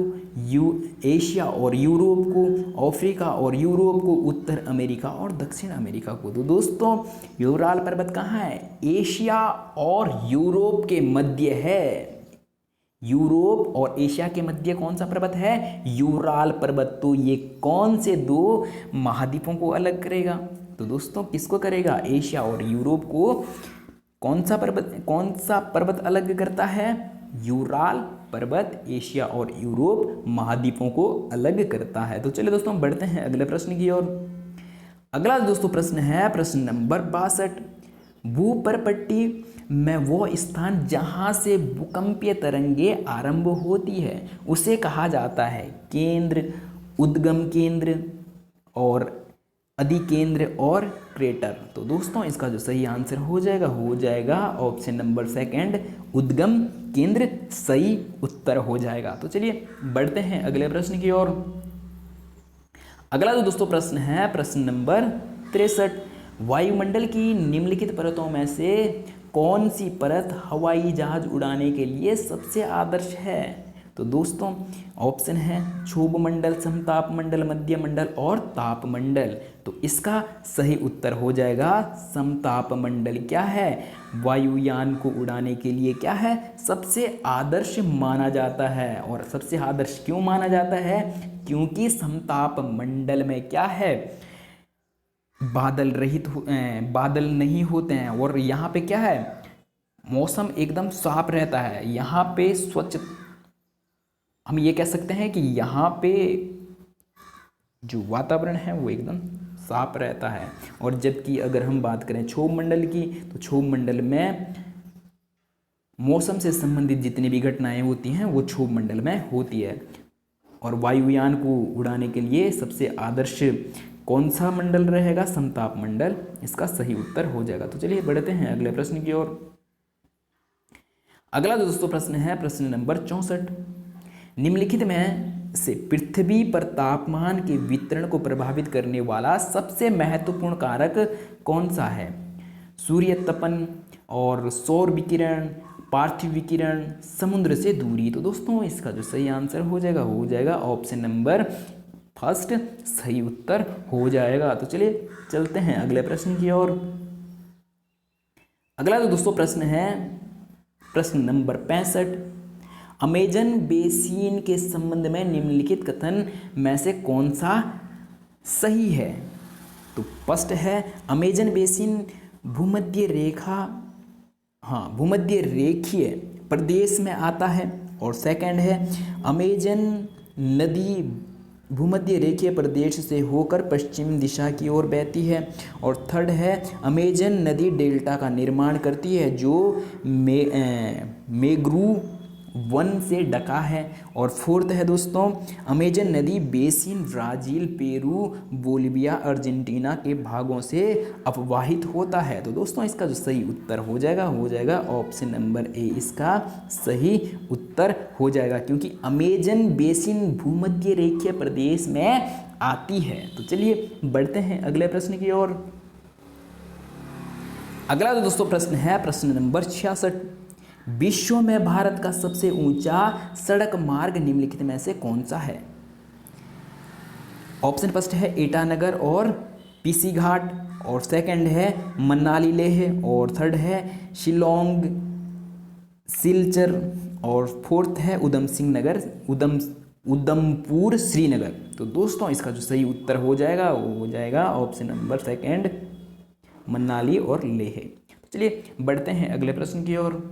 A: एशिया और यूरोप को, अफ्रीका और यूरोप को, उत्तर अमेरिका और दक्षिण अमेरिका को। तो दोस्तों यूराल पर्वत कहाँ है? एशिया और यूरोप के मध्य है। यूरोप और एशिया के मध्य कौन सा पर्वत है? यूराल पर्वत। तो ये कौन से दो महाद्वीपों को अलग करेगा? तो दोस्तों किसको करेगा? एशिया और यूरोप को कौन सा पर्वत अलग करता है? यूराल पर्वत एशिया और यूरोप महाद्वीपों को अलग करता है। तो चलिए दोस्तों बढ़ते हैं अगले प्रश्न की ओर। अगला दोस्तों प्रश्न है प्रश्न नंबर 62। भूपर्पट्टी में वो स्थान जहाँ से भूकंपीय तरंगे आरंभ होती है उसे कहा जाता है केंद्र, उद्गम केंद्र और अधिकेंद्र और क्रेटर। तो दोस्तों इसका जो सही आंसर हो जाएगा ऑप्शन नंबर सेकंड, उद्गम केंद्र सही उत्तर हो जाएगा। तो चलिए बढ़ते हैं अगले प्रश्न की ओर। अगला जो दोस्तों प्रश्न है प्रश्न नंबर 63। वायुमंडल की निम्नलिखित परतों में से कौन सी परत हवाई जहाज उड़ाने के लिए सबसे आदर्श है? तो दोस्तों ऑप्शन है क्षोभ मंडल, समताप मंडल, मध्य मंडल और ताप मंडल। तो इसका सही उत्तर हो जाएगा समताप मंडल। क्या है? वायुयान को उड़ाने के लिए क्या है? सबसे आदर्श माना जाता है। और सबसे आदर्श क्यों माना जाता है? क्योंकि समताप मंडल में क्या है? बादल नहीं होते हैं और यहाँ पे क्या है? मौसम एकदम साफ रहता है। यहाँ पे स्वच्छ, हम ये कह सकते हैं कि यहाँ पे जो वातावरण है वो एकदम साफ रहता है। और जबकि अगर हम बात करें क्षोभ मंडल की, तो क्षोभ मंडल में मौसम से संबंधित जितनी भी घटनाएं होती हैं वो क्षोभ मंडल में होती है। और वायुयान को उड़ाने के लिए सबसे आदर्श कौन सा मंडल रहेगा? समताप मंडल इसका सही उत्तर हो जाएगा। तो चलिए बढ़ते हैं अगले प्रश्न की ओर। अगला दोस्तों प्रश्न है प्रश्न नंबर 64। निम्नलिखित में से पृथ्वी पर तापमान के वितरण को प्रभावित करने वाला सबसे महत्वपूर्ण कारक कौन सा है? सूर्य तपन और सौर विकिरण, पार्थिव विकिरण, समुद्र से दूरी। तो दोस्तों इसका जो सही आंसर हो जाएगा ऑप्शन नंबर फर्स्ट सही उत्तर हो जाएगा। तो चलिए चलते हैं अगले प्रश्न की ओर। अगला जो दोस्तों प्रश्न है प्रश्न नंबर 65। अमेजन बेसिन के संबंध में निम्नलिखित कथन में से कौन सा सही है? तो फर्स्ट है अमेजन बेसिन भूमध्य रेखीय प्रदेश में आता है। और सेकंड है अमेजन नदी भूमध्य रेखीय प्रदेश से होकर पश्चिम दिशा की ओर बहती है। और थर्ड है अमेजन नदी डेल्टा का निर्माण करती है जो मैंग्रोव वन से ढका है। और फोर्थ है दोस्तों अमेजन नदी basin Brazil, Peru, Bolivia, Argentina के भागों से अपवाहित होता है। तो दोस्तों इसका जो सही उत्तर हो जाएगा ऑप्शन नंबर ए इसका सही उत्तर हो जाएगा, क्योंकि अमेजन बेसिन भूमध्य रेखीय प्रदेश में आती है। तो चलिए बढ़ते हैं अगले प्रश्न की ओर। अगला जो दोस्तों प्रश्न है प्रश्न नंबर 66। विश्व में भारत का सबसे ऊंचा सड़क मार्ग निम्नलिखित में से कौन सा है? ऑप्शन फर्स्ट है ईटानगर और पीसी घाट, और सेकंड है मनाली लेह, और थर्ड है शिलोंग सिलचर, और फोर्थ है उधमपुर श्रीनगर। तो दोस्तों इसका जो सही उत्तर हो जाएगा वो हो जाएगा ऑप्शन नंबर सेकंड मनाली और लेह। चलिए बढ़ते हैं अगले प्रश्न की ओर।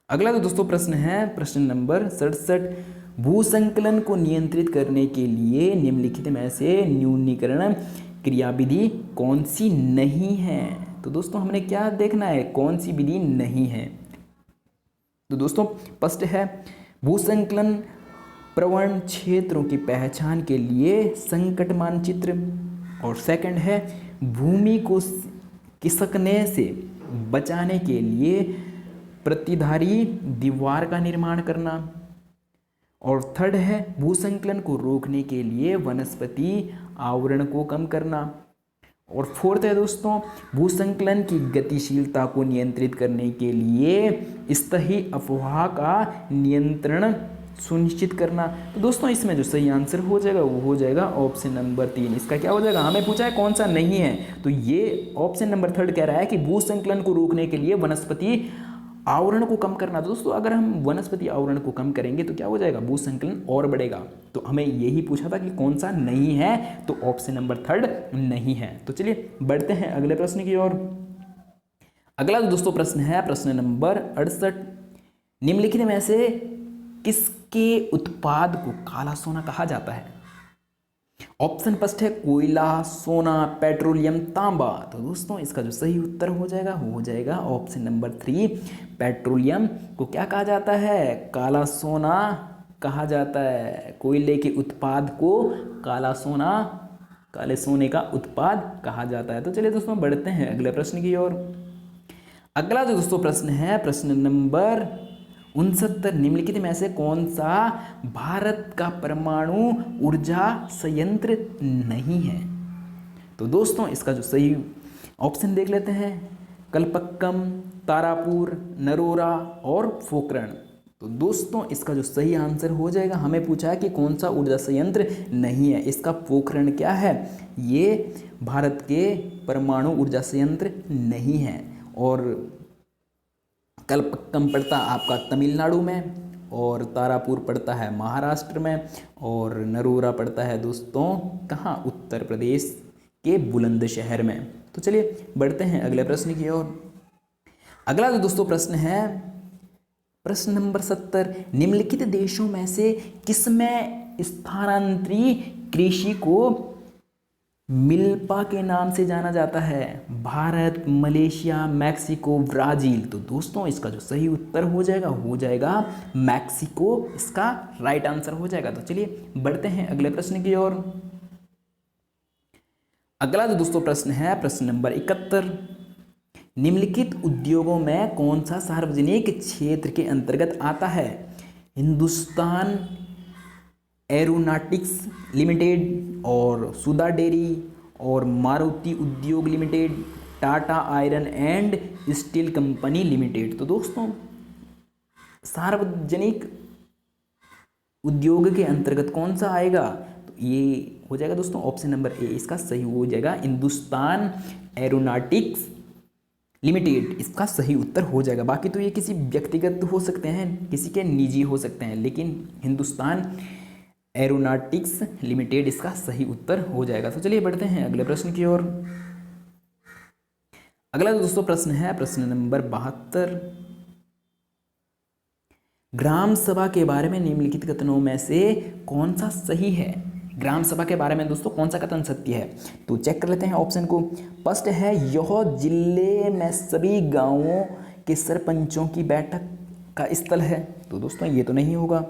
A: अगला जो दोस्तों प्रश्न है प्रश्न नंबर 67। भूसंकलन को नियंत्रित करने के लिए निम्नलिखित में से न्यूनीकरण क्रियाविधि कौन सी नहीं है? तो दोस्तों हमने क्या देखना है, कौन सी विधि नहीं है। तो दोस्तों फर्स्ट है भूसंकलन प्रवण क्षेत्रों की पहचान के लिए संकट मानचित्र, और सेकंड है भूमि को खिसकने से बचाने के लिए प्रतिधारी दीवार का निर्माण करना, और थर्ड है भूसंकलन को रोकने के लिए वनस्पति आवरण को कम करना, और फोर्थ है दोस्तों भूसंकलन की गतिशीलता को नियंत्रित करने के लिए स्थायी अफवाह का नियंत्रण सुनिश्चित करना। तो दोस्तों इसमें जो सही आंसर हो जाएगा वो हो जाएगा ऑप्शन नंबर 3। इसका क्या हो जाएगा, हमें पूछा है कौन सा नहीं है, तो ये ऑप्शन नंबर 3 कह रहा है कि भूसंकलन को रोकने के लिए वनस्पति आवरण को कम करना। तो दोस्तों अगर हम वनस्पति आवरण को कम करेंगे तो क्या हो जाएगा, भूसंकलन और बढ़ेगा। तो हमें यही पूछा था कि कौन सा नहीं है, तो ऑप्शन नंबर 3 नहीं है। तो चलिए बढ़ते हैं अगले प्रश्न की ओर। अगला दोस्तों प्रश्न है प्रश्न नंबर 68। निम्नलिखित में से किसके उत्पाद को काला सोना कहा जाता है? ऑप्शन फर्स्ट है कोयला, सोना, पेट्रोलियम, तांबा। तो दोस्तों इसका जो सही उत्तर हो जाएगा ऑप्शन नंबर 3 पेट्रोलियम को क्या कहा जाता है, काला सोना कहा जाता है। कोयले के उत्पाद को काला सोना, काले सोने का उत्पाद कहा जाता है। तो चलिए दोस्तों बढ़ते हैं अगले प्रश्न की ओर। अगला जो दोस्तों प्रश्न है प्रश्न नंबर 69। निम्नलिखित में से कौन सा भारत का परमाणु ऊर्जा संयंत्र नहीं है? तो दोस्तों इसका जो सही ऑप्शन देख लेते हैं, कलपक्कम, तारापुर, नरोरा और पोखरण। तो दोस्तों इसका जो सही आंसर हो जाएगा, हमें पूछा है कि कौन सा ऊर्जा संयंत्र नहीं है, इसका पोखरण क्या है, ये भारत के परमाणु ऊर्जा संयंत्र नहीं है। और कलपक्कम पड़ता आपका तमिलनाडु में, और तारापुर पड़ता है महाराष्ट्र में, और नरोरा पड़ता है दोस्तों कहाँ, उत्तर प्रदेश के बुलंदशहर में। तो चलिए बढ़ते हैं अगले प्रश्न की ओर। अगला जो दोस्तों प्रश्न है प्रश्न नंबर 70। निम्नलिखित देशों में से किसमें स्थानांतरी कृषि को मिल्पा के नाम से जाना जाता है? Bharat, Malaysia, Mexico, Brazil. तो दोस्तों इसका जो सही उत्तर हो जाएगा मैक्सिको, इसका राइट आंसर हो जाएगा। तो चलिए बढ़ते हैं अगले प्रश्न की ओर। अगला जो दोस्तों प्रश्न है, प्रश्न नंबर 71, निम्नलिखित उद्योगों में कौन सा सार्वजनिक क्षेत्र के अंतर्गत आता है? हिंदुस्तान एरोनॉटिक्स लिमिटेड और सुधा डेयरी और मारुति उद्योग limited, Tata iron and steel company limited. तो दोस्तों सार्वजनिक उद्योग के अंतर्गत कौन सा आएगा? तो ये हो जाएगा दोस्तों ऑप्शन नंबर ए, इसका सही हो जाएगा हिंदुस्तान एरोनॉटिक्स लिमिटेड, इसका सही उत्तर हो जाएगा। बाकी तो ये किसी व्यक्तिगत हो सकते हैं, किसी के निजी हो सकते हैं, लेकिन हिंदुस्तान एरोनॉटिक्स लिमिटेड इसका सही उत्तर हो जाएगा। तो चलिए बढ़ते हैं अगले प्रश्न की ओर। अगला दोस्तों प्रश्न है प्रश्न नंबर 72, ग्राम सभा के बारे में निम्नलिखित कथनों में से कौन सा सही है? ग्राम सभा के बारे में दोस्तों कौन सा कथन सत्य है? तो चेक कर लेते हैं ऑप्शन को। फर्स्ट है, यह जिले में सभी गांवों के सरपंचों की बैठक का स्थल है। तो दोस्तों ये तो नहीं होगा।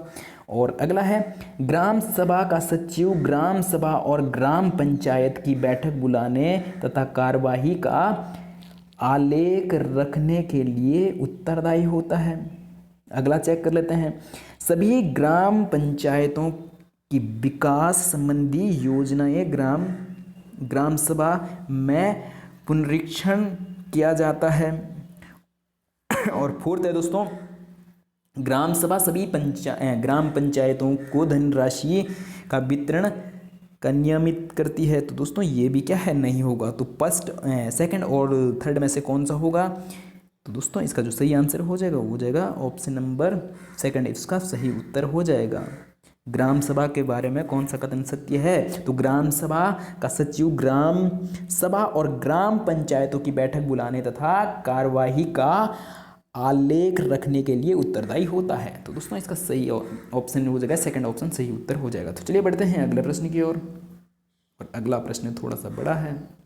A: और अगला है, ग्राम सभा का सचिव ग्राम सभा और ग्राम पंचायत की बैठक बुलाने तथा कार्यवाही का आलेख रखने के लिए उत्तरदायी होता है। अगला चेक कर लेते हैं, सभी ग्राम पंचायतों की विकास संबंधी योजनाएं ग्राम सभा में पुनरीक्षण किया जाता है। और फोर्थ है दोस्तों, ग्राम सभा सभी ग्राम पंचायतों को धनराशि का वितरण का नियमित करती है। तो दोस्तों ये भी क्या है, नहीं होगा। तो फर्स्ट, सेकंड और थर्ड में से कौन सा होगा? तो दोस्तों इसका जो सही आंसर हो जाएगा ऑप्शन नंबर सेकंड, इसका सही उत्तर हो जाएगा। ग्राम सभा के बारे में कौन सा कथन सत्य है? तो ग्राम सभा का सचिव ग्राम सभा और ग्राम पंचायतों की बैठक बुलाने तथा कार्यवाही का आलेख रखने के लिए उत्तरदायी होता है। तो दोस्तों इसका सही ऑप्शन हो जाएगा, सेकंड ऑप्शन सही उत्तर हो जाएगा। तो चलिए बढ़ते हैं अगले प्रश्न की ओर। और अगला प्रश्न थोड़ा सा बड़ा है।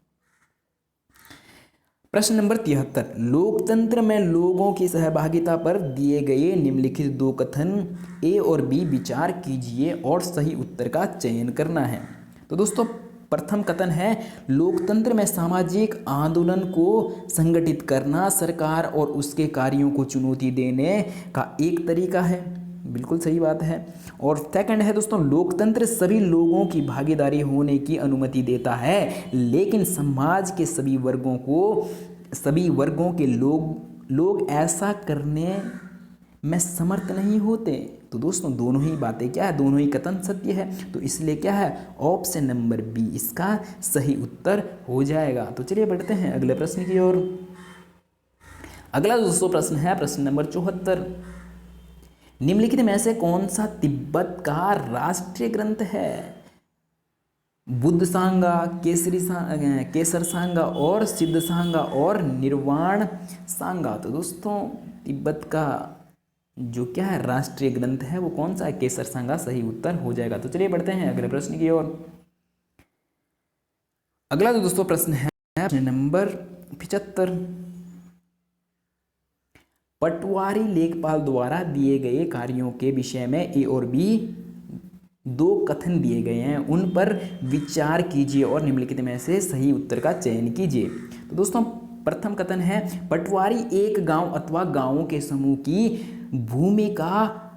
A: प्रश्न नंबर 73, लोकतंत्र में लोगों की सहभागिता पर दिए गए निम्नलिखित दो कथन ए और बी विचार कीजिए और सही उत्तर का चयन करना है। तो दोस्तों प्रथम कथन है, लोकतंत्र में सामाजिक आंदोलन को संगठित करना सरकार और उसके कार्यों को चुनौती देने का एक तरीका है। बिल्कुल सही बात है। और सेकंड है दोस्तों, लोकतंत्र सभी लोगों की भागीदारी होने की अनुमति देता है, लेकिन समाज के सभी वर्गों के लोग ऐसा करने में समर्थ नहीं होते। तो दोस्तों दोनों ही बातें क्या है, दोनों ही कथन सत्य है। तो इसलिए क्या है, ऑप्शन नंबर बी इसका सही उत्तर हो जाएगा। तो चलिए बढ़ते हैं अगले प्रश्न की ओर। अगला दोस्तों प्रश्न है प्रश्न नंबर 74, निम्नलिखित में से कौन सा तिब्बत का राष्ट्रीय ग्रंथ है? बुद्ध सांगा, केसर सांगा और सिद्ध सांगा और निर्वाण सांगा। तो दोस्तों तिब्बत का जो क्या है राष्ट्रीय ग्रंथ है वो कौन सा है? केसर सांगा सही उत्तर हो जाएगा। तो चलिए बढ़ते हैं अगले प्रश्न की ओर। अगला जो दोस्तों प्रश्न है प्रश्न नंबर 75, पटवारी लेखपाल द्वारा दिए गए कार्यों के विषय में ए और बी दो कथन दिए गए हैं, उन पर विचार कीजिए और निम्नलिखित में से सही उत्तर का चयन कीजिए। तो दोस्तों प्रथम कथन है, पटवारी एक गांव अथवा गांवों के समूह की भूमि का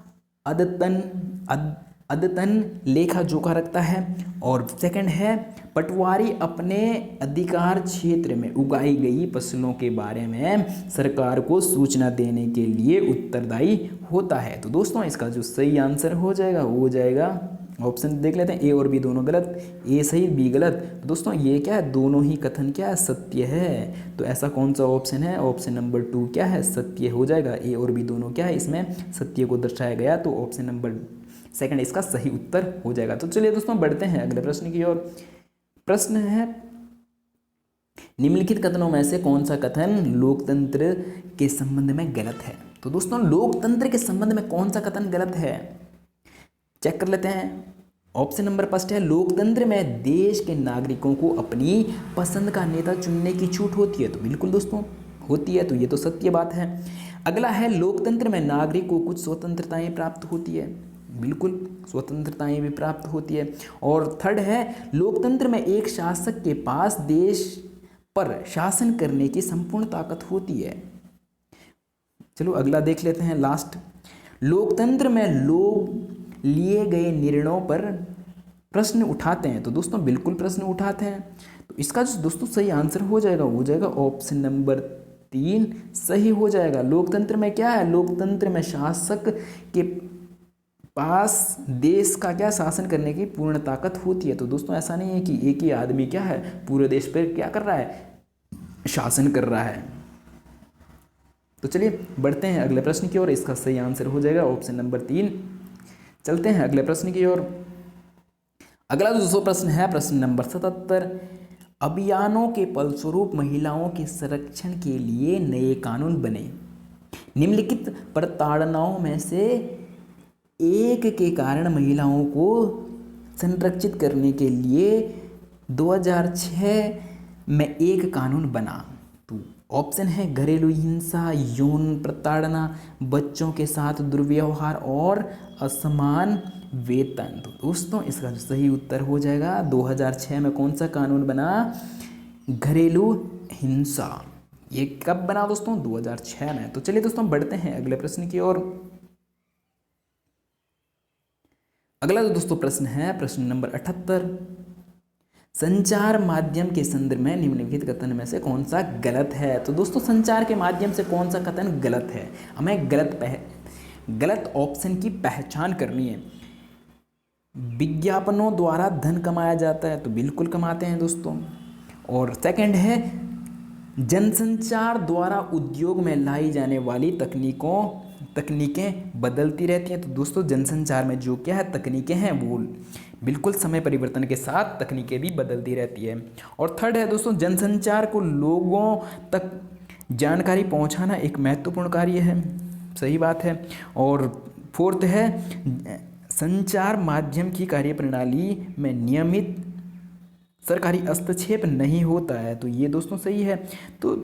A: अद्यतन लेखा जोखा रखता है। और सेकंड है, पटवारी अपने अधिकार क्षेत्र में उगाई गई फसलों के बारे में सरकार को सूचना देने के लिए उत्तरदायी होता है। तो दोस्तों इसका जो सही आंसर हो जाएगा ऑप्शन देख लेते हैं, ए और बी दोनों गलत, ए सही बी गलत। तो दोस्तों ये क्या है, दोनों ही कथन क्या है, सत्य है। तो ऐसा कौन सा ऑप्शन है, ऑप्शन नंबर 2 क्या है, सत्य हो जाएगा। ए और बी दोनों क्या है, इसमें सत्य को दर्शाया गया, तो ऑप्शन नंबर सेकंड इसका सही उत्तर हो जाएगा। तो चलिए दोस्तों बढ़ते हैं अगले प्रश्न की ओर। प्रश्न है, निम्नलिखित कथनों में से कौन सा कथन लोकतंत्र के संबंध में गलत है? तो दोस्तों लोकतंत्र के संबंध में कौन सा कथन गलत है, चेक कर लेते हैं। ऑप्शन नंबर फर्स्ट है लोकतंत्र में देश के नागरिकों को अपनी पसंद का नेता चुनने की छूट होती है। तो बिल्कुल दोस्तों होती है, तो ये तो सत्य बात है। अगला है लोकतंत्र में नागरिक को कुछ स्वतंत्रताएं प्राप्त होती है। बिल्कुल स्वतंत्रताएं भी प्राप्त होती है। और थर्ड है लोकतंत्र में एक शासक के पास देश पर शासन करने की संपूर्ण ताकत होती है। चलो अगला देख लेते हैं लास्ट। लोकतंत्र में लोग लिए गए निर्णयों पर प्रश्न उठाते हैं। तो दोस्तों बिल्कुल प्रश्न उठाते हैं। तो इसका जो दोस्तों सही आंसर हो जाएगा ऑप्शन नंबर 3 सही हो जाएगा। लोकतंत्र में क्या है, लोकतंत्र में शासक के पास देश का क्या शासन करने की पूर्ण ताकत होती है। तो दोस्तों ऐसा नहीं है कि एक ही आदमी क्या है पूरे देश पर क्या कर रहा है, शासन कर रहा है। तो चलिए बढ़ते हैं अगले प्रश्न की ओर। इसका सही आंसर हो जाएगा ऑप्शन नंबर 3। चलते हैं अगले प्रश्न की ओर। अगला जो दूसरा प्रश्न है प्रश्न नंबर 77। अभियानों के फलस्वरूप महिलाओं के संरक्षण के लिए नए कानून बने। निम्नलिखित प्रताड़नाओं में से एक के कारण महिलाओं को संरक्षित करने के लिए 2006 में एक कानून बना। तो ऑप्शन है घरेलू हिंसा, यौन प्रताड़ना, बच्चों के साथ दुर्व्यवहार और असमान वेतन। तो दोस्तों इसका जो सही उत्तर हो जाएगा 2006 में कौन सा कानून बना, घरेलू हिंसा। ये कब बना दोस्तों, 2006 में। तो चलिए दोस्तों बढ़ते हैं अगले प्रश्न की ओर। अगला जो दोस्तों प्रश्न है प्रश्न नंबर 78। संचार माध्यम के संदर्भ में निम्नलिखित कथन में से कौन सा गलत है। तो दोस्तों संचार के माध्यम से कौन सा कथन गलत है, हमें गलत ऑप्शन की पहचान करनी है। विज्ञापनों द्वारा धन कमाया जाता है, तो बिल्कुल कमाते हैं दोस्तों। और सेकंड है जनसंचार द्वारा उद्योग में लाई जाने वाली तकनीकें बदलती रहती हैं। तो दोस्तों जनसंचार में जो क्या है तकनीकें हैं वो बिल्कुल समय परिवर्तन के साथ तकनीकें भी बदलती रहती है। और थर्ड है दोस्तों जनसंचार को लोगों तक जानकारी पहुंचाना एक महत्वपूर्ण कार्य है, सही बात है। और फोर्थ है संचार माध्यम की कार्यप्रणाली में नियमित सरकारी हस्तक्षेप नहीं होता है। तो ये दोस्तों सही है। तो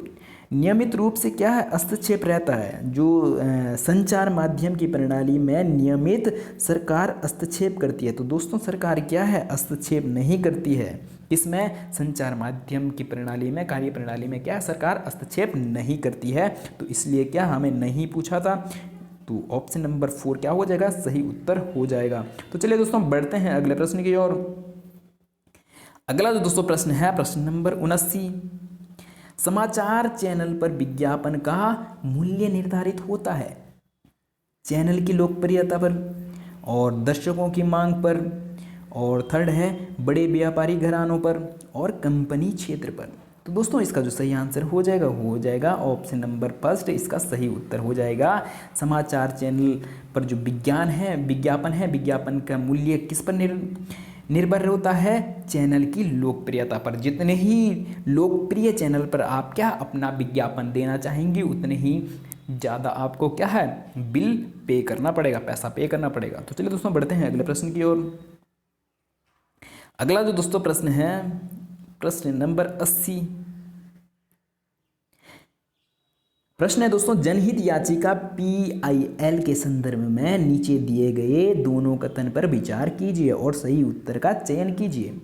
A: नियमित रूप से क्या है हस्तक्षेप रहता है, जो संचार माध्यम की प्रणाली में नियमित सरकार हस्तक्षेप करती है। तो दोस्तों सरकार क्या है हस्तक्षेप नहीं करती है, इसमें संचार माध्यम की प्रणाली में कार्यप्रणाली में क्या सरकार हस्तक्षेप नहीं करती है। तो इसलिए क्या हमें नहीं पूछा था। तो ऑप्शन नंबर 4 क्या हो जाएगा, सही उत्तर हो जाएगा। तो चलिए दोस्तों बढ़ते हैं अगले प्रश्न की ओर। अगला जो दोस्तों प्रश्न है प्रश्न नंबर 79। समाचार चैनल पर विज्ञापन का मूल्य निर्धारित होता है चैनल की लोकप्रियता पर और दर्शकों की मांग पर, और थर्ड है बड़े व्यापारी घरानों पर और कंपनी क्षेत्र पर। तो दोस्तों इसका जो सही आंसर हो जाएगा ऑप्शन नंबर फर्स्ट, इसका सही उत्तर हो जाएगा। समाचार चैनल पर जो विज्ञापन है विज्ञापन का मूल्य किस पर निर्भर होता है, चैनल की लोकप्रियता पर। जितने ही लोकप्रिय चैनल पर आप क्या अपना विज्ञापन देना चाहेंगे उतने ही ज़्यादा आपको क्या है बिल पे करना पड़ेगा, पैसा पे करना पड़ेगा। तो चलिए दोस्तों बढ़ते हैं अगले प्रश्न की ओर। अगला जो दोस्तों प्रश्न है प्रश्न नंबर 80। प्रश्न है दोस्तों जनहित याचिका PIL के संदर्भ में नीचे दिए गए दोनों कथन पर विचार कीजिए और सही उत्तर का चयन कीजिए।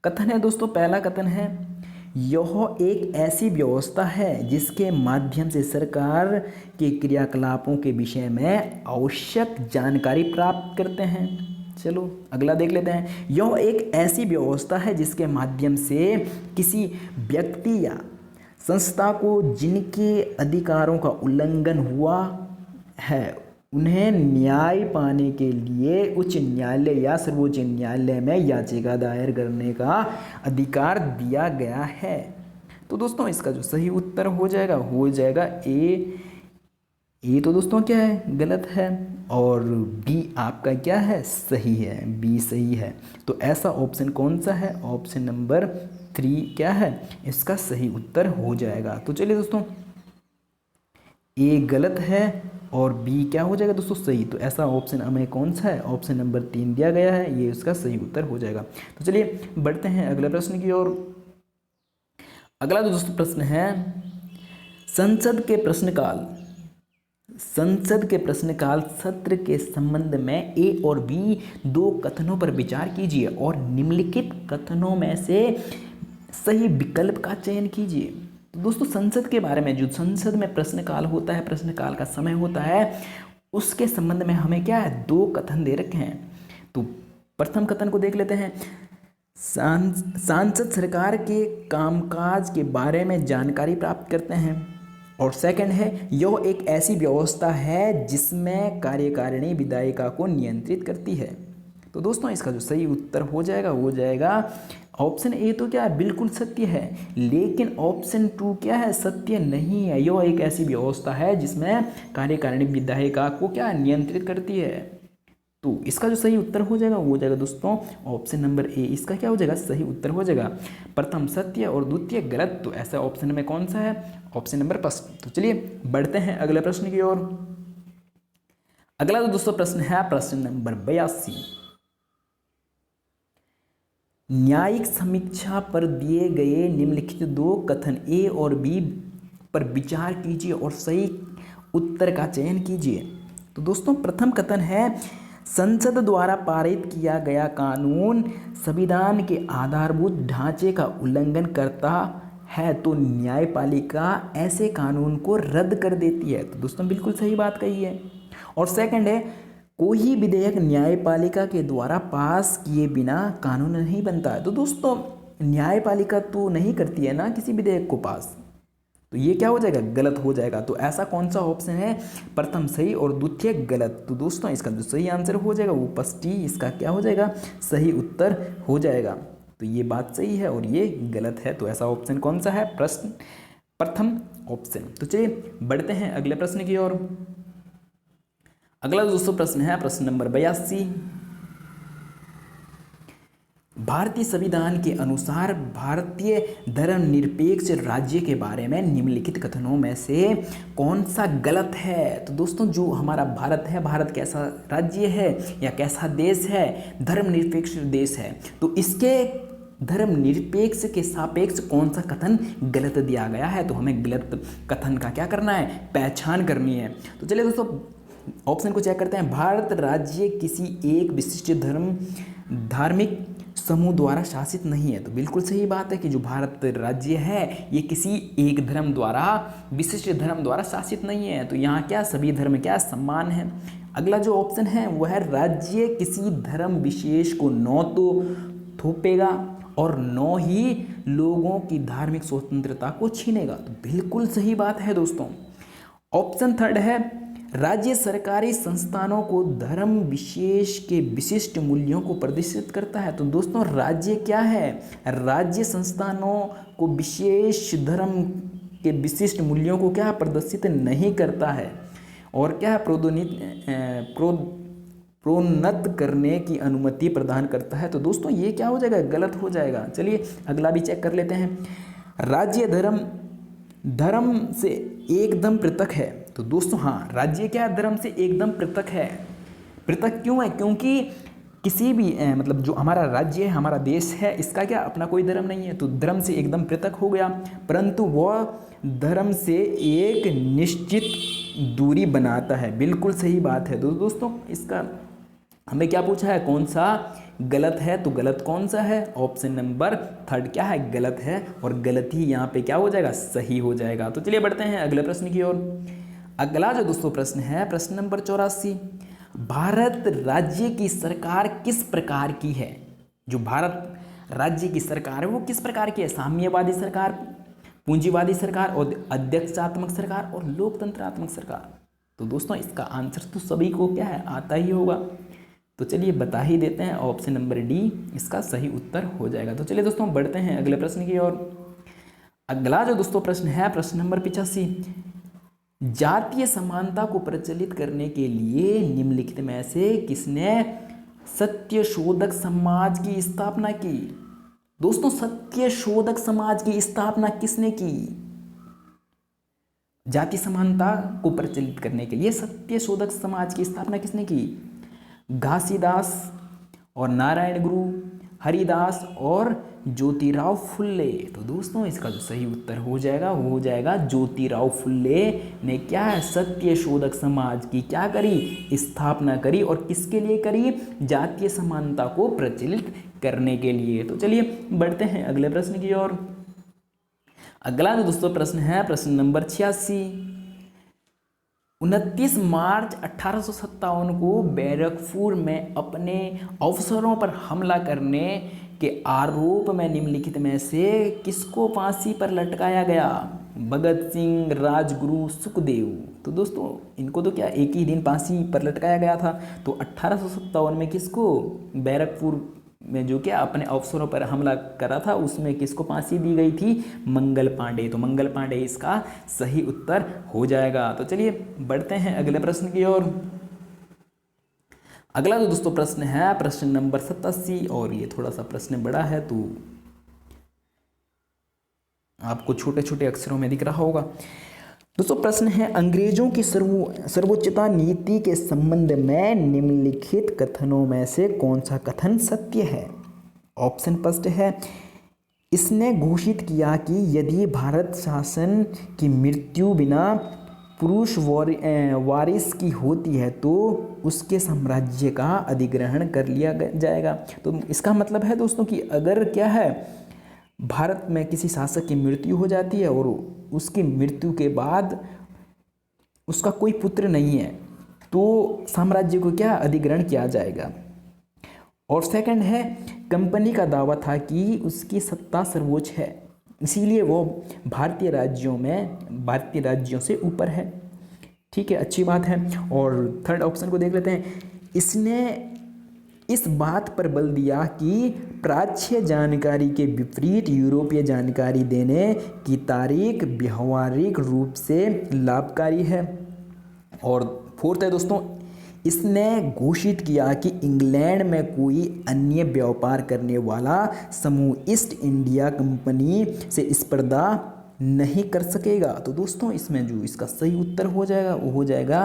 A: कथन है दोस्तों पहला कथन है यह एक ऐसी व्यवस्था है जिसके माध्यम से सरकार के क्रियाकलापों के विषय में आवश्यक जानकारी प्राप्त करते हैं। चलो अगला देख लेते हैं। यह एक ऐसी व्यवस्था है जिसके माध्यम से किसी व्यक्ति या संस्था को जिनके अधिकारों का उल्लंघन हुआ है उन्हें न्याय पाने के लिए उच्च न्यायालय या सर्वोच्च न्यायालय में याचिका दायर करने का अधिकार दिया गया है। तो दोस्तों इसका जो सही उत्तर हो जाएगा ए तो दोस्तों क्या है गलत है और बी आपका क्या है सही है, बी सही है। तो ऐसा ऑप्शन कौन सा है, ऑप्शन नंबर 3 क्या है इसका सही उत्तर हो जाएगा। तो चलिए दोस्तों ए गलत है और बी क्या हो जाएगा दोस्तों सही। तो ऐसा ऑप्शन हमें कौन सा है, ऑप्शन नंबर 3 दिया गया है, ये उसका सही उत्तर हो जाएगा। तो चलिए बढ़ते हैं अगले प्रश्न की ओर। अगला जो दोस्तों प्रश्न है, संसद के प्रश्नकाल सत्र के संबंध में ए और बी दो कथनों पर विचार कीजिए और निम्नलिखित कथनों में से सही विकल्प का चयन कीजिए। तो दोस्तों संसद के बारे में, जो संसद में प्रश्नकाल होता है, प्रश्नकाल का समय होता है, उसके संबंध में हमें क्या है, दो कथन दे रखे हैं। तो प्रथम कथन को देख लेते हैं। सांसद सरकार के कामकाज के बारे में जानकारी प्राप्त करते हैं। और सेकंड है, यह एक ऐसी व्यवस्था है जिसमें कार्यकारिणी विधायिका को नियंत्रित करती है। तो दोस्तों इसका जो सही उत्तर हो जाएगा वो जाएगा ऑप्शन ए। तो क्या है, बिल्कुल सत्य है, लेकिन ऑप्शन 2 क्या है, सत्य नहीं है। यह एक ऐसी व्यवस्था है जिसमें कार्यकारिणी विधायिका को क्या नियंत्रित करती है। तो इसका जो सही उत्तर हो जाएगा वो हो जाएगा दोस्तों ऑप्शन नंबर ए, इसका क्या हो जाएगा, सही उत्तर हो जाएगा। प्रथम सत्य और द्वितीय गलत, तो ऐसा ऑप्शन में कौन सा है, ऑप्शन नंबर 5। तो चलिए बढ़ते हैं अगले प्रश्न की ओर। अगला जो दोस्तों प्रश्न है प्रश्न नंबर 82। न्यायिक समीक्षा पर दिए गए निम्नलिखित दो कथन ए और बी पर विचार कीजिए और सही उत्तर का चयन कीजिए। तो दोस्तों प्रथम कथन है, संसद द्वारा पारित किया गया कानून संविधान के आधारभूत ढांचे का उल्लंघन करता है तो न्यायपालिका ऐसे कानून को रद्द कर देती है। तो दोस्तों बिल्कुल सही बात कही है। और सेकंड है, कोई विधेयक न्यायपालिका के द्वारा पास किए बिना कानून नहीं बनता है। तो दोस्तों न्यायपालिका तो नहीं करती है ना किसी विधेयक को पास, तो ये क्या हो जाएगा, गलत हो जाएगा। तो ऐसा कौन सा ऑप्शन है, प्रथम सही और द्वितीय गलत। तो दोस्तों इसका जो सही आंसर हो जाएगा वो फर्स्ट ही इसका क्या हो जाएगा, सही उत्तर हो जाएगा। तो ये बात सही है और ये गलत है। तो ऐसा ऑप्शन कौन सा है, प्रथम ऑप्शन। तो चलिए बढ़ते हैं अगले प्रश्न की ओर। अगला दोस्तों प्रश्न है प्रश्न नंबर 82। भारतीय संविधान के अनुसार भारतीय धर्मनिरपेक्ष राज्य के बारे में निम्नलिखित कथनों में से कौन सा गलत है। तो दोस्तों जो हमारा भारत है, भारत कैसा राज्य है या कैसा देश है, धर्मनिरपेक्ष देश है। तो इसके धर्मनिरपेक्ष के सापेक्ष कौन सा कथन गलत दिया गया है। तो हमें गलत कथन का क्या करना है, पहचान करनी है। तो चलिए दोस्तों ऑप्शन को चेक करते हैं। भारत राज्य किसी एक विशिष्ट धार्मिक समूह द्वारा शासित नहीं है। तो बिल्कुल सही बात है कि जो भारत राज्य है ये किसी एक धर्म द्वारा, विशिष्ट धर्म द्वारा शासित नहीं है। तो यहाँ क्या सभी धर्म क्या समान है। अगला जो ऑप्शन है वह है, राज्य किसी धर्म विशेष को न तो थोपेगा और न ही लोगों की धार्मिक स्वतंत्रता को छीनेगा। तो बिल्कुल सही बात है दोस्तों। ऑप्शन थर्ड है, राज्य सरकारी संस्थानों को धर्म विशेष के विशिष्ट मूल्यों को प्रदर्शित करता है। तो दोस्तों राज्य क्या है, राज्य संस्थानों को विशेष धर्म के विशिष्ट मूल्यों को क्या प्रदर्शित नहीं करता है और क्या प्रोन्नत करने की अनुमति प्रदान करता है। तो दोस्तों ये क्या हो जाएगा, गलत हो जाएगा। चलिए अगला भी चेक कर लेते हैं। राज्य धर्म से एकदम पृथक है। तो दोस्तों हाँ, राज्य क्या धर्म से एकदम पृथक है। पृथक क्यों है, क्योंकि किसी भी मतलब जो हमारा राज्य है, हमारा देश है, इसका क्या अपना कोई धर्म नहीं है, तो धर्म से एकदम पृथक हो गया। परंतु वह धर्म से एक निश्चित दूरी बनाता है। बिल्कुल सही बात है। दोस्तों इसका हमें क्या पूछा है, कौन सा गलत है। तो गलत कौन सा है, ऑप्शन नंबर थर्ड क्या है, गलत है। और गलत ही यहाँ पे क्या हो जाएगा, सही हो जाएगा। तो चलिए बढ़ते हैं अगले प्रश्न की ओर। अगला जो दोस्तों प्रश्न है प्रश्न नंबर 84। भारत राज्य की सरकार किस प्रकार की है। जो भारत राज्य की सरकार है वो किस प्रकार की है, साम्यवादी सरकार, पूंजीवादी सरकार और अध्यक्षात्मक सरकार और लोकतंत्रात्मक सरकार। तो दोस्तों इसका आंसर तो सभी को क्या है, आता ही होगा। तो चलिए बता ही देते हैं, ऑप्शन नंबर डी इसका सही उत्तर हो जाएगा। तो चलिए दोस्तों बढ़ते हैं अगले प्रश्न की ओर। अगला जो दोस्तों प्रश्न है प्रश्न नंबर 85। जातीय समानता को प्रचलित करने के लिए निम्नलिखित में से किसने सत्यशोधक समाज की स्थापना की। दोस्तों सत्यशोधक समाज की स्थापना किसने की। जाति समानता को प्रचलित करने के लिए सत्य शोधक समाज की स्थापना किसने की? घासीदास और नारायण गुरु, हरिदास और ज्योतिराव फुल्ले। तो दोस्तों इसका जो सही उत्तर हो जाएगा वो हो जाएगा ज्योतिराव फुल्ले ने क्या है, सत्य शोधक समाज की क्या करी, स्थापना करी। और किसके लिए करी? जातीय समानता को प्रचलित करने के लिए। तो चलिए बढ़ते हैं अगले प्रश्न की ओर। अगला जो दोस्तों प्रश्न है प्रश्न नंबर 86। 29 मार्च 1857 को बैरकपुर में अपने अफसरों पर हमला करने के आरोप में निम्नलिखित में से किसको फांसी पर लटकाया गया? भगत सिंह, राजगुरु, सुखदेव। तो दोस्तों इनको तो क्या एक ही दिन फांसी पर लटकाया गया था। तो 1857 में किसको, बैरकपुर में जो क्या अपने अफसरों पर हमला करा था उसमें किसको फांसी दी गई थी? मंगल पांडे। तो मंगल पांडे इसका सही उत्तर हो जाएगा। तो चलिए बढ़ते हैं अगले प्रश्न की ओर। अगला जो दोस्तों प्रश्न है प्रश्न नंबर 87 और ये थोड़ा सा प्रश्न बड़ा है तो आपको छोटे छोटे अक्षरों में दिख रहा होगा। दोस्तों प्रश्न है अंग्रेजों की सर्वोच्चता नीति के संबंध में निम्नलिखित कथनों में से कौन सा कथन सत्य है? ऑप्शन फर्स्ट है, इसने घोषित किया कि यदि भारत शासन की मृत्यु बिना पुरुष वारिस की होती है तो उसके साम्राज्य का अधिग्रहण कर लिया जाएगा। तो इसका मतलब है दोस्तों कि अगर क्या है भारत में किसी शासक की मृत्यु हो जाती है और उसकी मृत्यु के बाद उसका कोई पुत्र नहीं है तो साम्राज्य को क्या अधिग्रहण किया जाएगा। और सेकंड है, कंपनी का दावा था कि उसकी सत्ता सर्वोच्च है इसीलिए वो भारतीय राज्यों से ऊपर है। ठीक है, अच्छी बात है। और थर्ड ऑप्शन को देख लेते हैं, इसने इस बात पर बल दिया कि प्राच्य जानकारी के विपरीत यूरोपीय जानकारी देने की तारीख व्यवहारिक रूप से लाभकारी है। और फोर्थ है दोस्तों, इसने घोषित किया कि इंग्लैंड में कोई अन्य व्यापार करने वाला समूह ईस्ट इंडिया कंपनी से स्पर्धा नहीं कर सकेगा। तो दोस्तों इसमें जो इसका सही उत्तर हो जाएगा वो हो जाएगा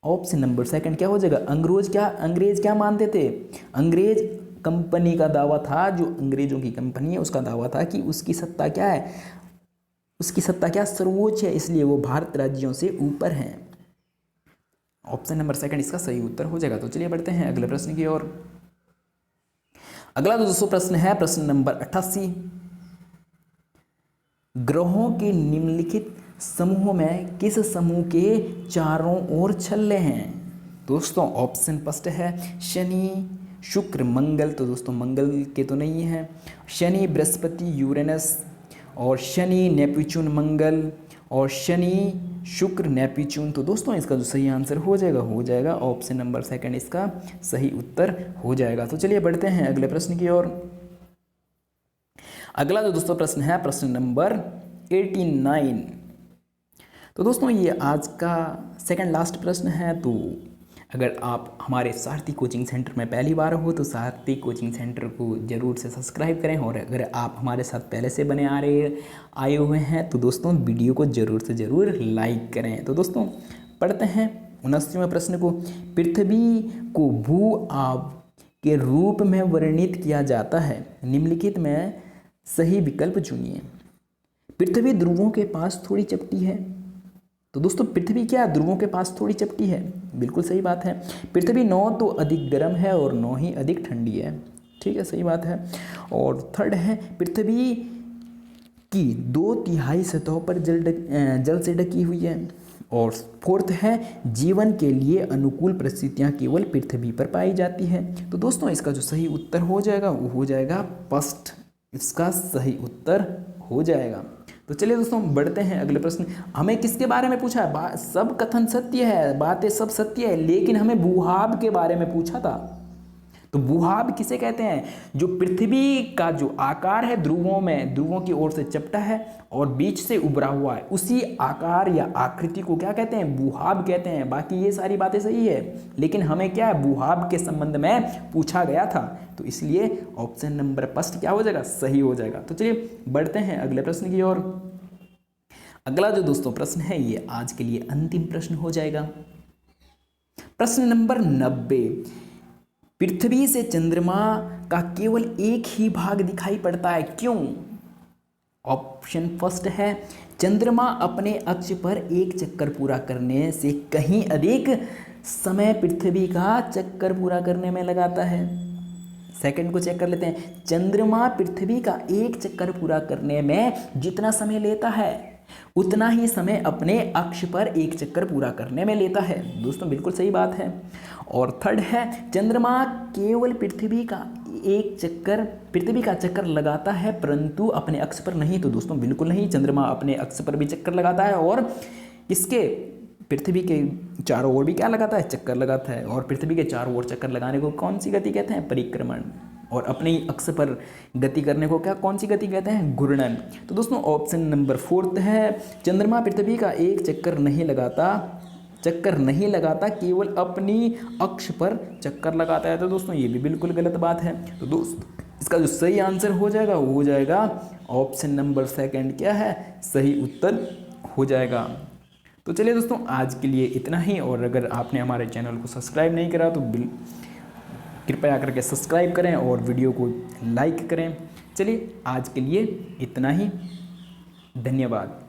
A: ऑप्शन नंबर सेकंड। क्या हो जाएगा, अंग्रेज क्या मानते थे? अंग्रेज कंपनी का दावा था, जो अंग्रेजों की कंपनी है उसका दावा था कि उसकी सत्ता क्या है, उसकी सत्ता क्या सर्वोच्च है, इसलिए वो भारत राज्यों से ऊपर हैं। ऑप्शन नंबर सेकंड इसका सही उत्तर हो जाएगा। तो चलिए बढ़ते हैं अगले प्रश्न की ओर। अगला दोस्तों प्रश्न है प्रश्न नंबर 88। ग्रहों के निम्नलिखित समूहों में किस समूह के चारों ओर छल्ले हैं? दोस्तों ऑप्शन फर्स्ट है शनि, शुक्र, मंगल। तो दोस्तों मंगल के तो नहीं है, शनि, बृहस्पति, यूरेनस, और शनि, नेपच्यून, मंगल, और शनि, शुक्र, नेपच्यून। तो दोस्तों इसका जो सही आंसर हो जाएगा ऑप्शन नंबर सेकंड इसका सही उत्तर हो जाएगा। तो चलिए बढ़ते हैं अगले प्रश्न की ओर। अगला जो दोस्तों प्रश्न है प्रश्न नंबर 89। तो दोस्तों ये आज का सेकंड लास्ट प्रश्न है। तो अगर आप हमारे सारथी कोचिंग सेंटर में पहली बार हो तो सारथी कोचिंग सेंटर को ज़रूर से सब्सक्राइब करें, और अगर आप हमारे साथ पहले से आए हुए हैं तो दोस्तों वीडियो को ज़रूर से ज़रूर लाइक करें। तो दोस्तों पढ़ते हैं 79वें प्रश्न को। पृथ्वी को भू आब के रूप में वर्णित किया जाता है, निम्नलिखित में सही विकल्प चुनिए। पृथ्वी ध्रुवों के पास थोड़ी चपटी है। तो दोस्तों पृथ्वी क्या ध्रुवों के पास थोड़ी चपटी है, बिल्कुल सही बात है। पृथ्वी 9 तो अधिक गर्म है और 9 ही अधिक ठंडी है, ठीक है, सही बात है। और थर्ड है, पृथ्वी की 2/3 सतह पर जल से ढकी हुई है। और फोर्थ है, जीवन के लिए अनुकूल परिस्थितियां केवल पृथ्वी पर पाई जाती है। तो दोस्तों इसका जो सही उत्तर हो जाएगा वो हो जाएगा फर्स्ट, इसका सही उत्तर हो जाएगा। तो चलिए दोस्तों बढ़ते हैं अगले प्रश्न। हमें किसके बारे में पूछा है? सब कथन सत्य है, बातें सब सत्य है, लेकिन हमें भूभाग के बारे में पूछा था। तो भूभाग किसे कहते हैं? जो पृथ्वी का जो आकार है ध्रुवों की ओर से चपटा है और बीच से उभरा हुआ है, उसी आकार या आकृति को क्या कहते हैं? भूभाग कहते हैं। बाकी ये सारी बातें सही है, लेकिन हमें क्या है, भूभाग के संबंध में पूछा गया था, तो इसलिए ऑप्शन नंबर फर्स्ट क्या हो जाएगा? सही हो जाएगा। तो चलिए बढ़ते हैं अगले प्रश्न की ओर। अगला जो दोस्तों प्रश्न है ये आज के लिए अंतिम प्रश्न हो जाएगा। प्रश्न नंबर 90, पृथ्वी से चंद्रमा का केवल एक ही भाग दिखाई पड़ता है, क्यों? ऑप्शन फर्स्ट है, चंद्रमा अपने अक्ष पर एक चक्कर पूरा करने से कहीं अधिक समय पृथ्वी का चक्कर पूरा करने में लगाता है। सेकंड को चेक कर लेते हैं, चंद्रमा पृथ्वी का एक चक्कर पूरा करने में जितना समय लेता है उतना ही समय अपने अक्ष पर एक चक्कर पूरा करने में लेता है। दोस्तों बिल्कुल सही बात है। और थर्ड है, चंद्रमा केवल पृथ्वी का चक्कर लगाता है परंतु अपने अक्ष पर नहीं। तो दोस्तों बिल्कुल नहीं, चंद्रमा अपने अक्ष पर भी चक्कर लगाता है और इसके पृथ्वी के चारों ओर भी क्या लगाता है, चक्कर लगाता है। और पृथ्वी के चारों ओर चक्कर लगाने को कौन सी गति कहते हैं, परिक्रमण। और अपने अक्ष पर गति करने को क्या कौन सी गति कहते हैं, घूर्णन। तो दोस्तों ऑप्शन नंबर 4 है, चंद्रमा पृथ्वी का एक चक्कर नहीं लगाता, केवल अपनी अक्ष पर चक्कर लगाता है। तो दोस्तों ये भी बिल्कुल गलत बात है। तो दोस्तों इसका जो सही आंसर हो जाएगा वो हो जाएगा ऑप्शन नंबर 2, क्या है, सही उत्तर हो जाएगा। तो चलिए दोस्तों आज के लिए इतना ही। और अगर आपने हमारे चैनल को सब्सक्राइब नहीं करा तो कृपया करके सब्सक्राइब करें और वीडियो को लाइक करें। चलिए आज के लिए इतना ही, धन्यवाद।